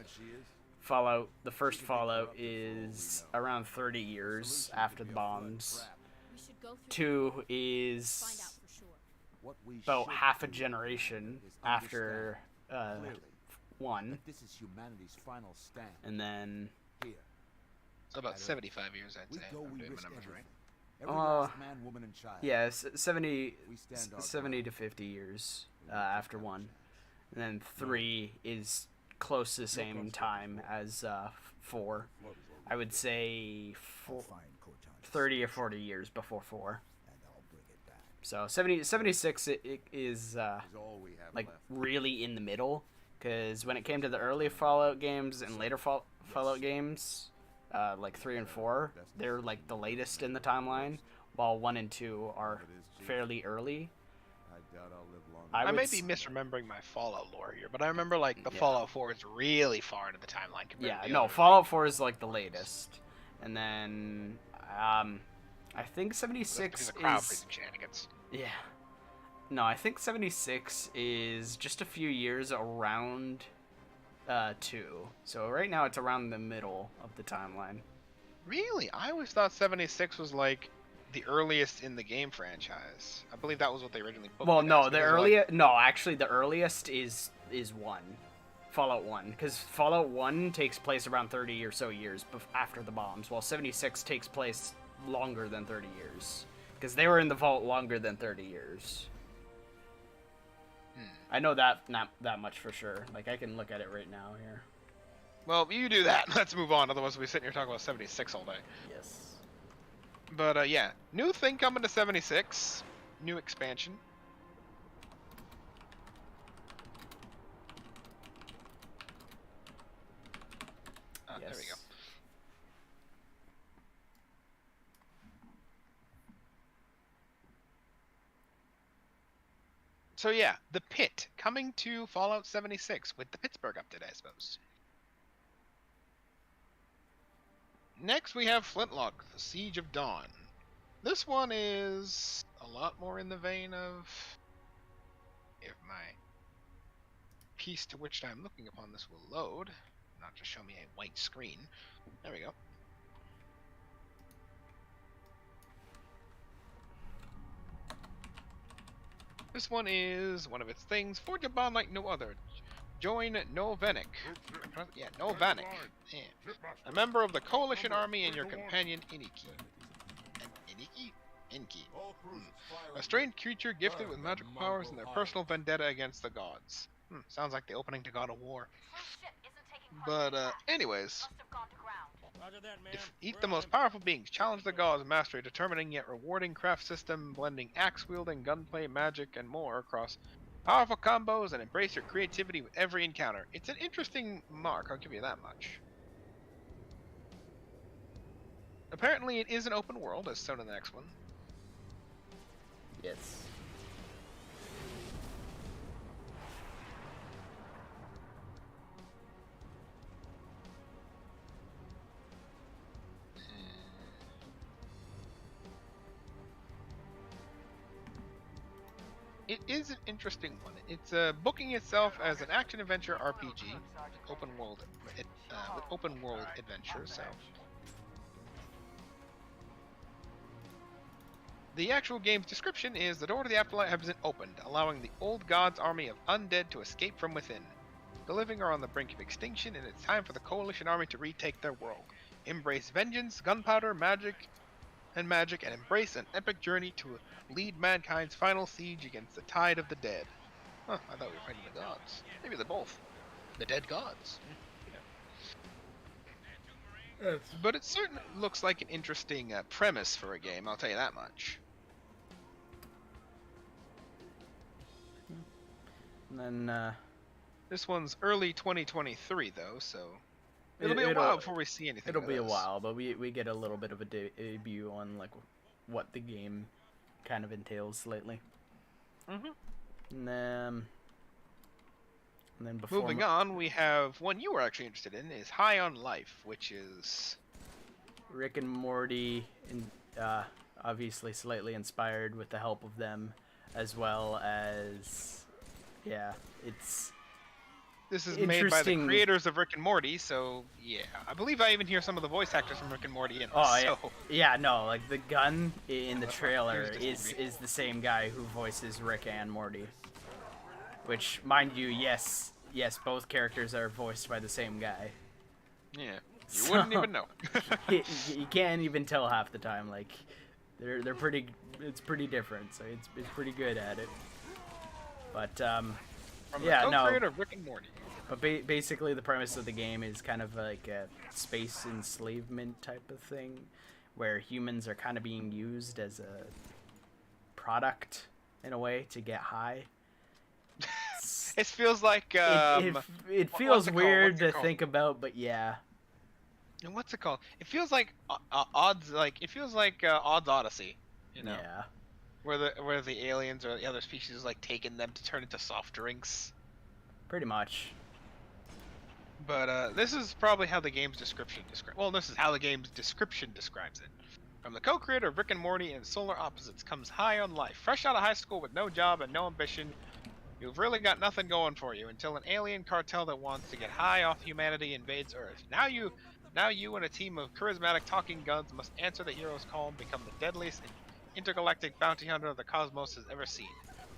Fallout, the first Fallout, is around 30 years after the bombs. we should go through 2 find out is for sure. about half a generation after 1, This is humanity's final stand. and then Here, So about 75 years, I'd we say. go, If I'm we doing my risk numbers right. everything. Every last man, woman, and child. yeah, 70 We stand our 70 to 50 years after 1, and then 3 is close to the same time as 4. I would say 30 or 40 years before 4. And I'll bring it back. So 76 it is Is all we have like left. really in the middle, because when it came to the early Fallout games and later Fallout games, like 3 and 4, they're like the latest in the timeline, while 1 and 2 are fairly early. I doubt I'll live long. I would may s- be misremembering my Fallout lore here, but I remember like the Yeah. Fallout 4 is really far into the timeline compared Yeah, to the no, other. Fallout 4 is like the latest, and then I think That's 76 because of crowd is freezing shenanigans. yeah. No, I think 76 is just a few years around 2. So right now it's around the middle of the timeline. Really? I always thought 76 was like the earliest in the game franchise. I believe that was what they originally booked Well, it no, as, the because, like, earliest no, actually the earliest is 1. Fallout 1, cuz Fallout 1 takes place around 30 or so years after the bombs, while 76 takes place longer than 30 years. Cuz they were in the vault longer than 30 years. I know that not that much for sure. Like I can look at it right now here. Well, you do that. Let's move on. Otherwise, we'll be sitting here talking about 76 all day. Yes. But yeah, new thing coming to 76. New expansion. There we go. So yeah, the Pit coming to Fallout 76 with the Pittsburgh update, I suppose. Next we have Flintlock, the Siege of Dawn. This one is a lot more in the vein of, if my piece to which I'm looking upon this will load. not just show me a white screen. There we go. This one is one of its things. Forge a bond like no other. Join Novenic. Yeah, Novanic. Yeah. A member of the Coalition Army and your companion Iniki. Iniki? Inki. A strange creature gifted with magical powers and their personal vendetta against the gods. Sounds like the opening to God of War. Ship isn't taking part in But, attack. anyways, Must have gone to ground. Roger that, man. defeat the most powerful beings, challenge the gods, master a determining yet rewarding craft system, blending axe wielding, gunplay, magic, and more across powerful combos, and embrace your creativity with every encounter. It's an interesting mark, I'll give you that much. Apparently it is an open world, as shown in the next one. Yes. It is an interesting one. It's booking itself as an action-adventure RPG, with open world adventure. So the actual game's description is: the door to the afterlife has been opened, allowing the old god's army of undead to escape from within. The living are on the brink of extinction, and it's time for the Coalition army to retake their world. Embrace vengeance, gunpowder, magic, and embrace an epic journey to lead mankind's final siege against the tide of the dead. Huh, I thought we were fighting the gods. Maybe they're both. The dead gods. Yeah. But it certainly looks like an interesting premise for a game, I'll tell you that much. And then, This one's early 2023, though, so it'll be a while before we see anything. It'll be a while, but we get a little bit of a debut on like what the game kind of entails lately. And then before moving on, we have one you were actually interested in, is High on Life, which is Rick and Morty, obviously slightly inspired with the help of them, as well as this is made by the creators of Rick and Morty, so yeah. I believe I even hear some of the voice actors from Rick and Morty in this. Yeah, no, like the gun in the trailer is the same guy who voices Rick and Morty. Which, mind you, yes, both characters are voiced by the same guy. Yeah, you wouldn't even know. You can't even tell half the time. Like, they're pretty. It's pretty different. So it's pretty good at it. But From the co-creator of Rick and Morty. But basically, the premise of the game is kind of like a space enslavement type of thing, where humans are kind of being used as a product in a way to get high. It feels like it feels weird to think about, but yeah. And what's it called? It feels like Odds Odyssey, you know. Yeah. Where the aliens or the other species like taking them to turn into soft drinks. Pretty much. But this is probably how the game's description this is how the game's description describes it. From the co-creator of Rick and Morty and Solar Opposites comes High on Life. Fresh out of high school with no job and no ambition, you've really got nothing going for you until an alien cartel that wants to get high off humanity invades Earth. Now you and a team of charismatic talking guns must answer the hero's call and become the deadliest intergalactic bounty hunter the cosmos has ever seen.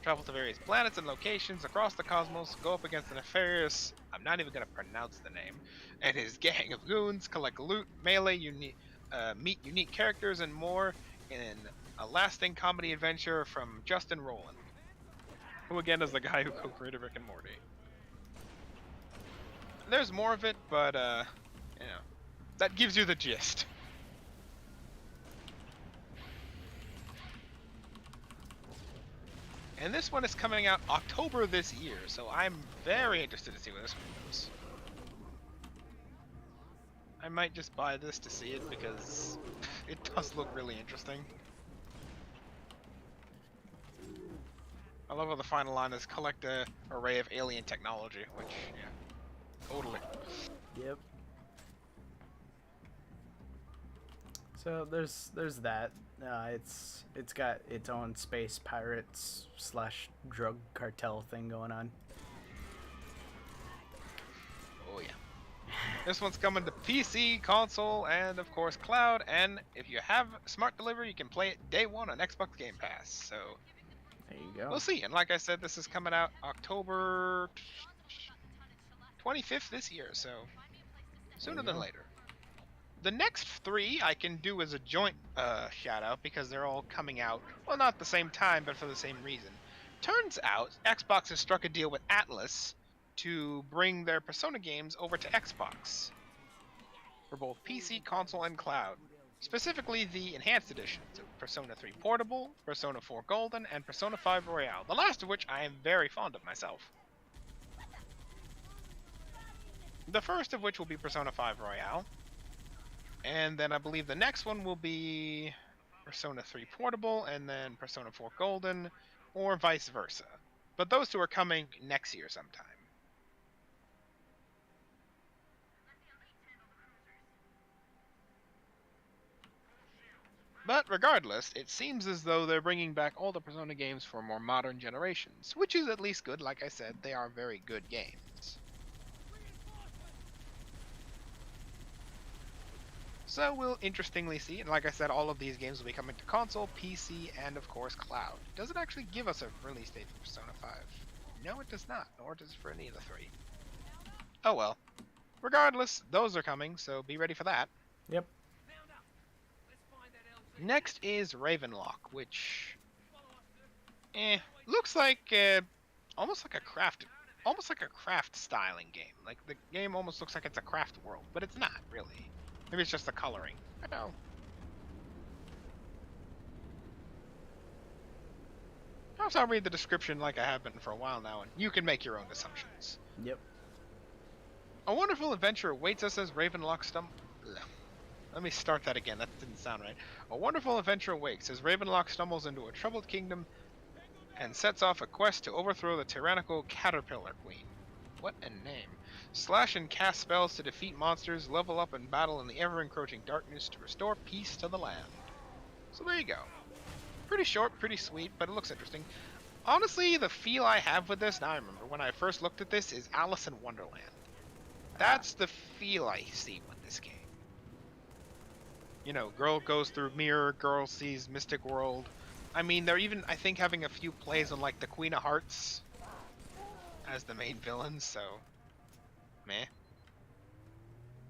Travel to various planets and locations across the cosmos, go up against the nefarious, I'm not even going to pronounce the name, and his gang of goons, collect loot, melee, meet unique characters, and more in a lasting comedy adventure from Justin Rowland, who again is the guy who co-created Rick and Morty. There's more of it, but, that gives you the gist. And this one is coming out October this year, so I'm very interested to see where this one goes. I might just buy this to see it because it does look really interesting. I love how the final line is collect an array of alien technology, which, yeah, totally. Yep. So there's that. It's got its own space pirates / drug cartel thing going on. Oh yeah. This one's coming to PC, console, and of course cloud. And if you have smart delivery, you can play it day one on Xbox Game Pass. So There you go. we'll see. And like I said, this is coming out October 25th this year, so sooner you than go. later. The next three I can do as a joint shout out because they're all coming out, well, not at the same time, but for the same reason. Turns out Xbox has struck a deal with Atlas to bring their Persona games over to Xbox for both PC, console, and cloud. Specifically, the enhanced editions of Persona 3 Portable, Persona 4 Golden, and Persona 5 Royale, the last of which I am very fond of myself. The first of which will be Persona 5 Royale, and then I believe the next one will be Persona 3 Portable, and then Persona 4 Golden, or vice versa. But those two are coming next year sometime. But regardless, it seems as though they're bringing back all the Persona games for more modern generations, which is at least good. Like I said, they are very good games. So we'll interestingly see, and like I said, all of these games will be coming to console, PC, and of course cloud. Does it actually give us a release date for Persona 5? No, it does not, nor does it for any of the three. Oh well. Regardless, those are coming, so be ready for that. Yep. Next is Ravenlock, which looks like almost like a craft styling game. Like the game almost looks like it's a craft world, but it's not really. Maybe it's just the coloring. I don't know. I'll read the description like I have been for a while now, and you can make your own assumptions. Yep. A wonderful adventure awaits us as Ravenlock Let me start that again. That didn't sound right. A wonderful adventure awaits as Ravenlock stumbles into a troubled kingdom and sets off a quest to overthrow the tyrannical Caterpillar Queen. What a name. Slash and cast spells to defeat monsters, level up and battle in the ever-encroaching darkness to restore peace to the land. So there you go. Pretty short, pretty sweet, but it looks interesting. Honestly, the feel I have with this, now I remember, when I first looked at this, is Alice in Wonderland. That's the feel I see with this game. You know, girl goes through mirror, girl sees Mystic World. I mean, they're even, I think, having a few plays on, like, the Queen of Hearts as the main villain, so meh.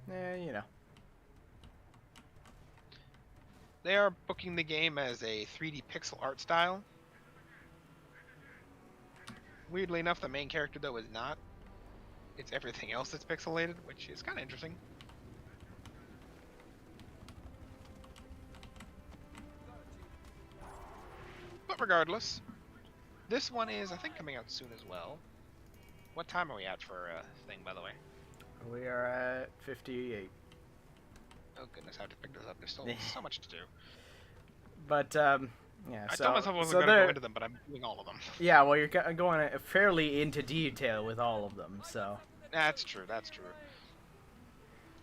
Yeah, you know. They are booking the game as a 3D pixel art style. Weirdly enough, the main character, though, is not. It's everything else that's pixelated, which is kind of interesting. But regardless, this one is, I think, coming out soon as well. What time are we at for thing, by the way? We are at 58. Oh goodness, I have to pick this up. There's still so much to do. But yeah, I so told myself I wasn't so going to there- go into them, but I'm doing all of them. Yeah, well, you're going fairly into detail with all of them, so. That's true, that's true.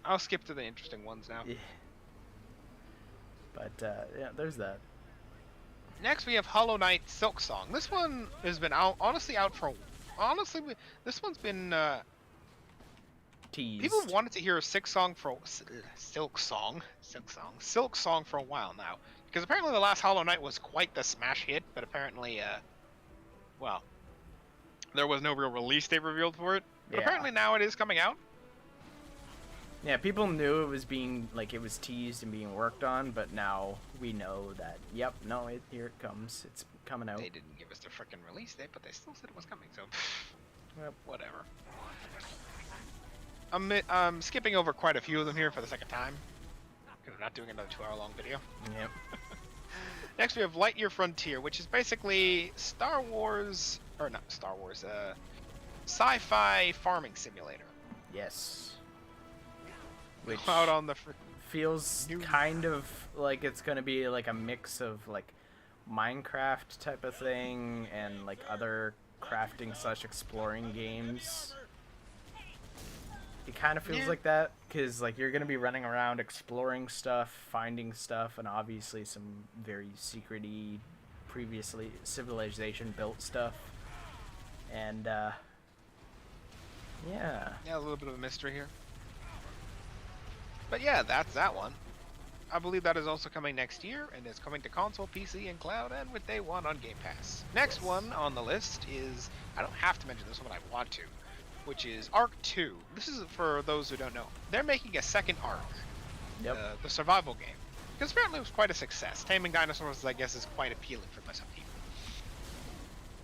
I'll skip to the interesting ones now. Yeah. But yeah, there's that. Next we have Hollow Knight Silk Song. This one has been out for... this one's been... Teased. People wanted to hear a Silk Song for a while now. Because apparently the last Hollow Knight was quite the smash hit, but apparently, well, there was no real release date revealed for it. But Yeah. apparently now it is coming out. Yeah, people knew it was being, like, it was teased and being worked on, but now we know that, yep, no, here it comes. It's coming out. They didn't give us the frickin' release date, but they still said it was coming, so Yep. whatever. I'm skipping over quite a few of them here for the second time, because I'm not doing another 2-hour-long video. Yep. Next we have Lightyear Frontier, which is basically Star Wars, or not Star Wars, sci-fi farming simulator. Yes. Which Out on the feels new- kind of like it's gonna be like a mix of like Minecraft type of thing and like other crafting / exploring games. It kind of feels Yeah. like that because like you're gonna be running around exploring stuff, finding stuff, and obviously some very secret-y, previously civilization built stuff. And yeah. Yeah, a little bit of a mystery here. But yeah, that's that one. I believe that is also coming next year, and is coming to console, PC, and cloud, and with day one on Game Pass. Next one on the list is, I don't have to mention this one, I want to, which is Ark 2. This is for those who don't know. They're making a second Ark, Yep. the survival game, because apparently it was quite a success. Taming dinosaurs, I guess, is quite appealing for some people.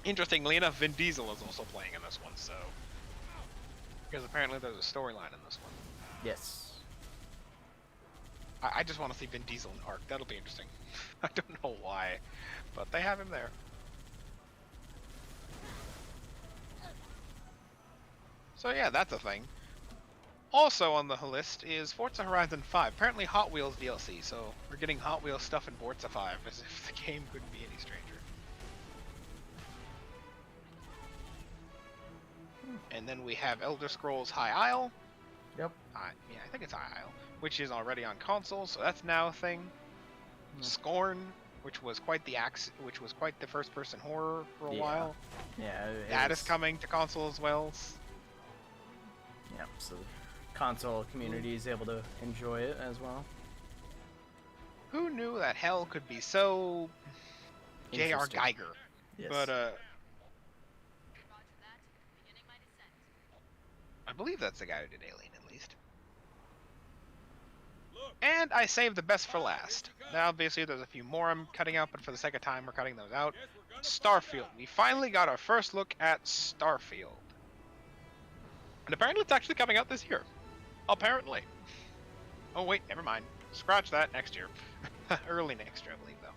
Interestingly enough, Vin Diesel is also playing in this one, so because apparently there's a storyline in this one. Yes. I just want to see Vin Diesel in Ark. That'll be interesting. I don't know why, but they have him there. So yeah, that's a thing. Also on the list is Forza Horizon 5. Apparently Hot Wheels DLC, so we're getting Hot Wheels stuff in Forza 5, as if the game couldn't be any stranger. And then we have Elder Scrolls High Isle. Yep. Yeah, I think it's High Isle, which is already on console, so that's now a thing. Scorn, which was quite the first-person horror for a while. Yeah. That is coming to console as well. Yep. So, console community is able to enjoy it as well. Who knew that hell could be so J.R. Interesting. Geiger? Yes. But Roger that. Beginning my descent. I believe that's the guy who did Alien, at least. And I saved the best for last. Now, obviously, there's a few more I'm cutting out, but for the sake of time, we're cutting those out. Starfield. We finally got our first look at Starfield. And apparently it's actually coming out this year. Apparently. Oh, wait, never mind. Scratch that, next year. Early next year, I believe, though.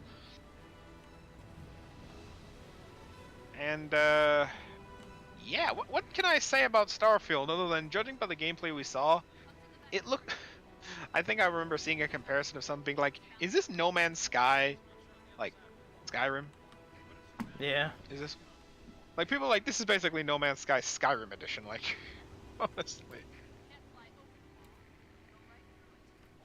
And, yeah, what can I say about Starfield other than judging by the gameplay we saw, it looked... I think I remember seeing a comparison of something being like, is this No Man's Sky, like, Skyrim? Yeah. Is this... Like, people are like, this is basically No Man's Sky Skyrim edition, like, honestly.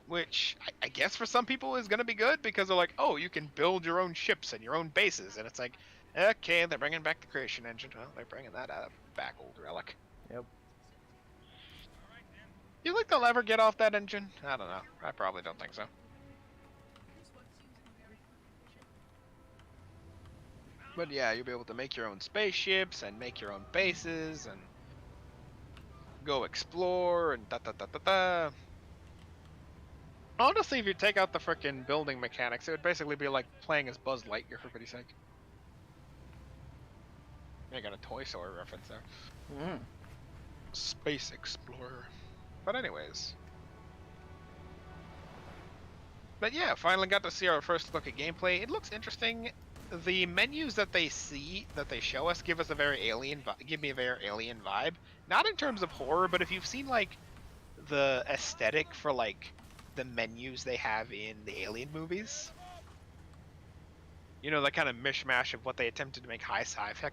Which, I guess for some people is gonna be good, because they're like, oh, you can build your own ships and your own bases, and it's like, okay, they're bringing back the creation engine. Well, they're bringing that back, old relic. Yep. You think they'll ever get off that engine? I don't know. I probably don't think so. But yeah, you'll be able to make your own spaceships and make your own bases and go explore and da-da-da-da-da. Honestly, if you take out the frickin' building mechanics, it would basically be like playing as Buzz Lightyear, for pity's sake. I got a Toy Story reference there. Mm. Space Explorer. But anyways. But yeah, finally got to see our first look at gameplay. It looks interesting. The menus that they show us give me a very alien vibe. Not in terms of horror, but if you've seen like the aesthetic for like the menus they have in the Alien movies, you know, that kind of mishmash of what they attempted to make high sci-fi,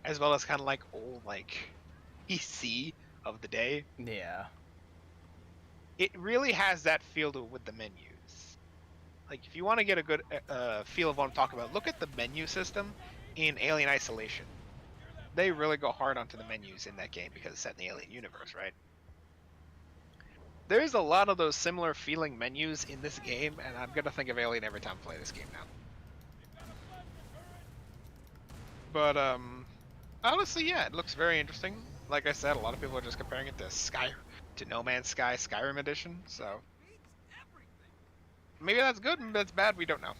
as well as kind of like old like PC of the day. Yeah. It really has that feel to it with the menus. Like, if you want to get a good feel of what I'm talking about, look at the menu system in Alien Isolation. They really go hard onto the menus in that game because it's set in the Alien universe, right? There's a lot of those similar feeling menus in this game, and I'm gonna think of Alien every time I play this game now. But, honestly, yeah, it looks very interesting. Like I said, a lot of people are just comparing it to No Man's Sky Skyrim Edition, so... Maybe that's good, maybe that's bad, we don't know.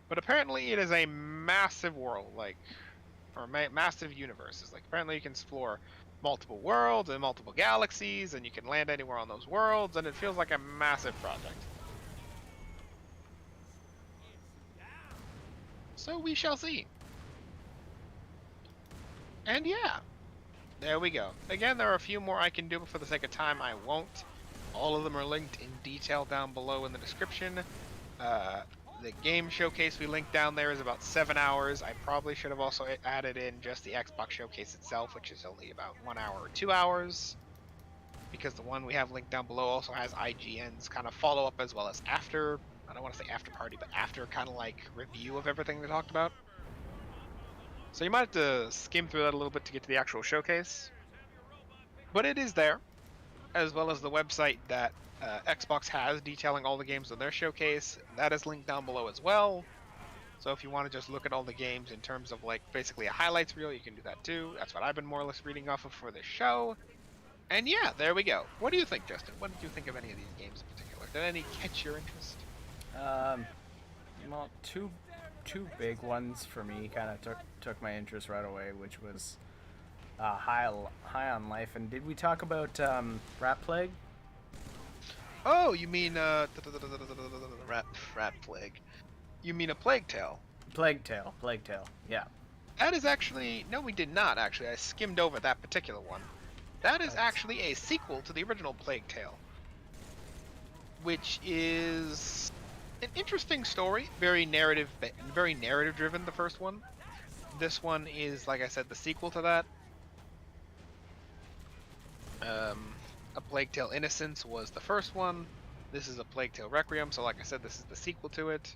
But apparently it is a massive world, like... Or massive universes. Like, apparently you can explore multiple worlds and multiple galaxies, and you can land anywhere on those worlds, and it feels like a massive project. So we shall see. And yeah, there we go. Again, there are a few more I can do, but for the sake of time, I won't. All of them are linked in detail down below in the description. The game showcase we linked down there is about 7 hours. I probably should have also added in just the Xbox showcase itself, which is only about 1 hour or 2 hours. Because the one we have linked down below also has IGN's kind of follow-up as well as after, I don't want to say after party, but after kind of like review of everything they talked about. So you might have to skim through that a little bit to get to the actual showcase. but it is there, as well as the website that Xbox has detailing all the games on their showcase. That is linked down below as well. So if you want to just look at all the games in terms of like basically a highlights reel, you can do that too. That's what I've been more or less reading off of for this show. And yeah, there we go. What do you think, Justin? What did you think of any of these games in particular? Did any catch your interest? Well, two big ones for me kind of took my interest right away, which was High on Life. And did we talk about Rat Plague? Oh, you mean rat plague? You mean a Plague Tale? Plague Tale, yeah. That is actually no, we did not actually. I skimmed over that particular one. That is actually a sequel to the original Plague Tale, which is an interesting story, very narrative driven. The first one. This one is, like I said, the sequel to that. A Plague Tale Innocence was the first one. This is a Plague Tale Requiem, so like I said, this is the sequel to it.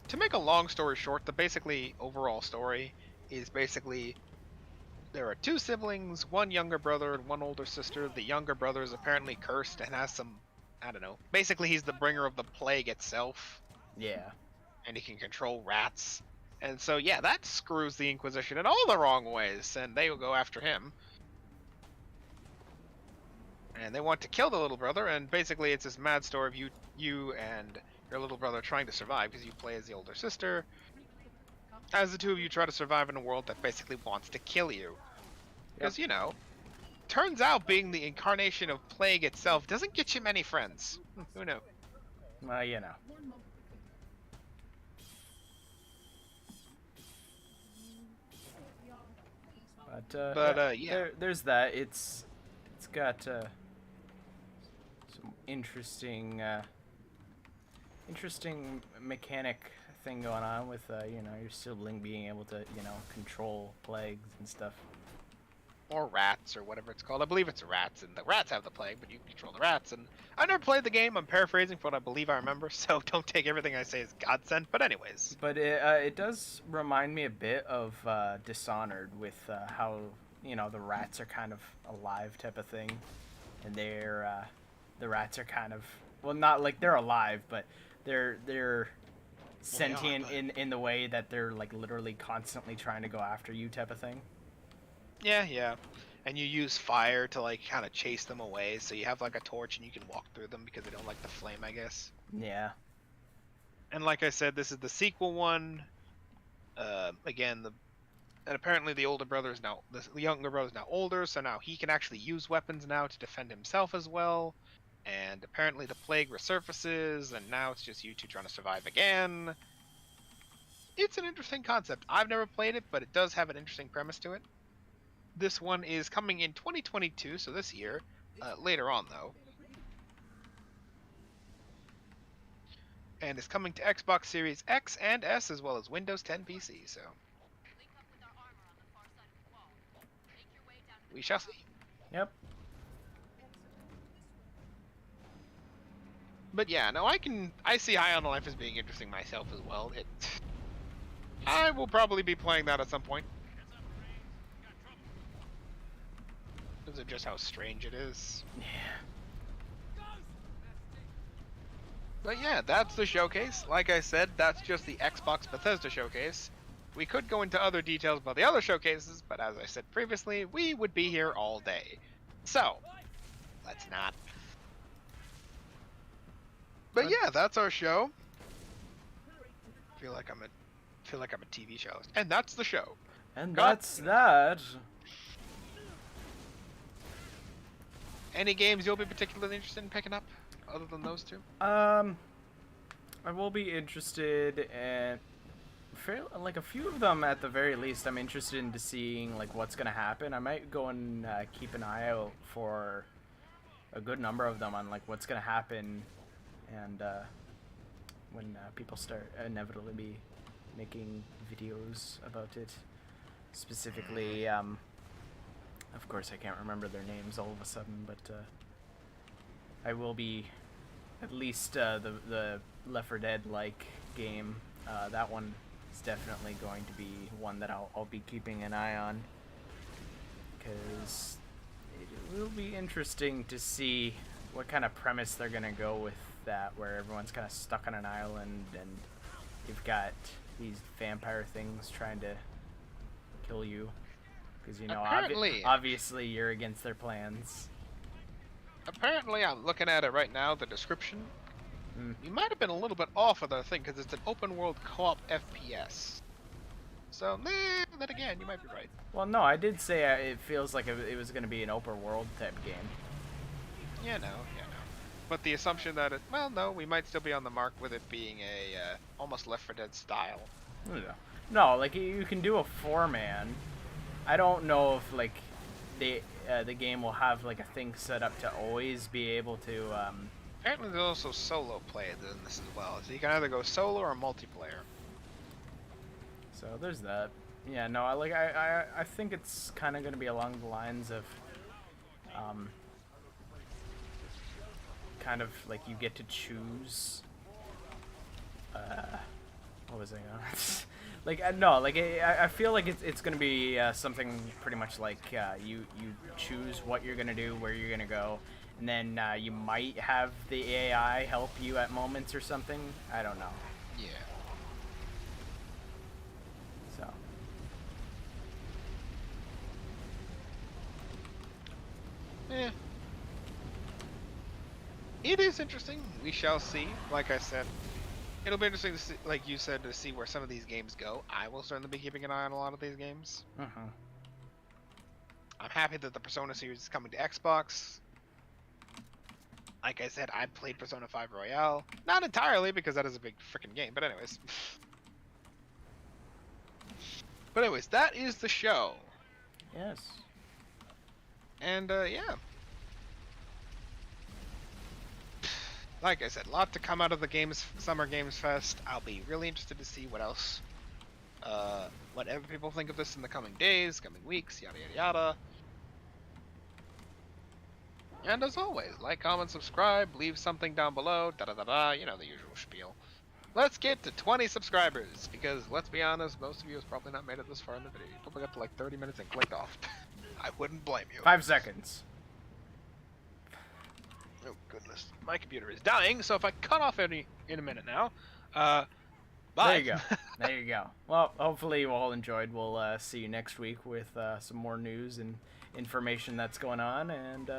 To make a long story short, the basically overall story is basically there are two siblings, one younger brother and one older sister. The younger brother is apparently cursed and has some, I don't know, basically he's the bringer of the plague itself. Yeah. And he can control rats. And so, yeah, that screws the Inquisition in all the wrong ways, and they will go after him. And they want to kill the little brother, and basically it's this mad story of you and your little brother trying to survive, because you play as the older sister, as the two of you try to survive in a world that basically wants to kill you. Because, you know, turns out being the incarnation of plague itself doesn't get you many friends. Who knew? Well, you know. But yeah. There's that. It's got some interesting mechanic thing going on with you know, your sibling being able to, you know, control plagues and stuff. Or rats, or whatever it's called. I believe it's rats, and the rats have the plague, but you control the rats. And I never played the game. I'm paraphrasing for what I believe I remember, so don't take everything I say as godsend. But anyways. But it does remind me a bit of Dishonored, with how, you know, the rats are kind of alive type of thing, and they're the rats are kind of, well, not like they're alive, but they're sentient in the way that they're like literally constantly trying to go after you type of thing. Yeah. And you use fire to like kind of chase them away, so you have like a torch and you can walk through them because they don't like the flame, I guess. Yeah. And like I said, this is the sequel one. Again, and apparently the older brother is now, the younger brother is now older, so now he can actually use weapons now to defend himself as well. And apparently the plague resurfaces, and now it's just you two trying to survive again. It's an interesting concept. I've never played it, but it does have an interesting premise to it. This one is coming in 2022, so this year. Later on, though. And is coming to Xbox Series X and S, as well as Windows 10 PC, so... Link up with our armor on the far side of the wall. Make your way down to we shall see. Yep. But yeah, no, I see High on Life as being interesting myself as well. I will probably be playing that at some point. Because of just how strange it is. Yeah. But yeah, that's the showcase. Like I said, that's just the Xbox Bethesda showcase. We could go into other details about the other showcases, but as I said previously, we would be here all day. So, let's not. But yeah, that's our show. Feel like I'm a TV show host. And that's the show. And that's that. Any games you'll be particularly interested in picking up, other than those two? I will be interested in, like, a few of them at the very least. I'm interested into seeing like what's gonna happen. I might go and keep an eye out for a good number of them on like what's gonna happen, and when people start inevitably be making videos about it. Specifically, of course I can't remember their names all of a sudden, but I will be at least the Left 4 Dead like game. That one is definitely going to be one that I'll be keeping an eye on. because it will be interesting to see what kind of premise they're gonna go with that, where everyone's kind of stuck on an island and you've got these vampire things trying to kill you because, you know, Apparently. obviously you're against their plans. Apparently, I'm looking at it right now, the description. Mm. You might have been a little bit off of the thing, because it's an open world co-op FPS. So, then again, you might be right. Well, no, I did say it feels like it was going to be an open world type game. Yeah, no. But the assumption that it, well, no, we might still be on the mark with it being a almost Left 4 Dead style. No, like you can do a 4-man. I don't know if like the game will have like a thing set up to always be able to. Apparently, there's also solo play in this as well, so you can either go solo or multiplayer. So there's that. Yeah, no, I think it's kind of going to be along the lines of, kind of like you get to choose. What was I going? Like no, like I feel like it's going to be something pretty much like you choose what you're going to do, where you're going to go, and then you might have the AI help you at moments or something. I don't know. Yeah. So. Yeah. It is interesting. We shall see. Like I said, it'll be interesting to see, like you said, to see where some of these games go. I will certainly be keeping an eye on a lot of these games. I'm happy that the Persona series is coming to Xbox. Like I said, I played Persona 5 Royale. Not entirely, because that is a big freaking game, but anyways. But anyways, that is the show. Yes. And, yeah. Like I said, a lot to come out of the Summer Games Fest. I'll be really interested to see what else, whatever people think of this in the coming days, coming weeks, yada yada yada. And as always, like, comment, subscribe, leave something down below, da da da da, you know, the usual spiel. Let's get to 20 subscribers, because let's be honest, most of you have probably not made it this far in the video. You probably got to like 30 minutes and clicked off. I wouldn't blame you. 5 seconds. Oh goodness, my computer is dying, so if I cut off in a minute now, bye. There you go. There you go. Well, hopefully you all enjoyed. We'll see you next week with some more news and information that's going on. And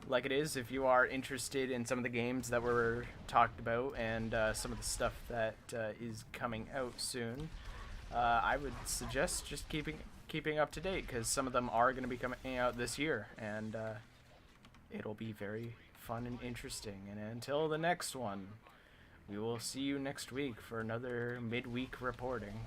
like it is, if you are interested in some of the games that were talked about and some of the stuff that is coming out soon, I would suggest just keeping up to date, because some of them are going to be coming out this year, and it'll be very fun and interesting. And until the next one, we will see you next week for another midweek reporting.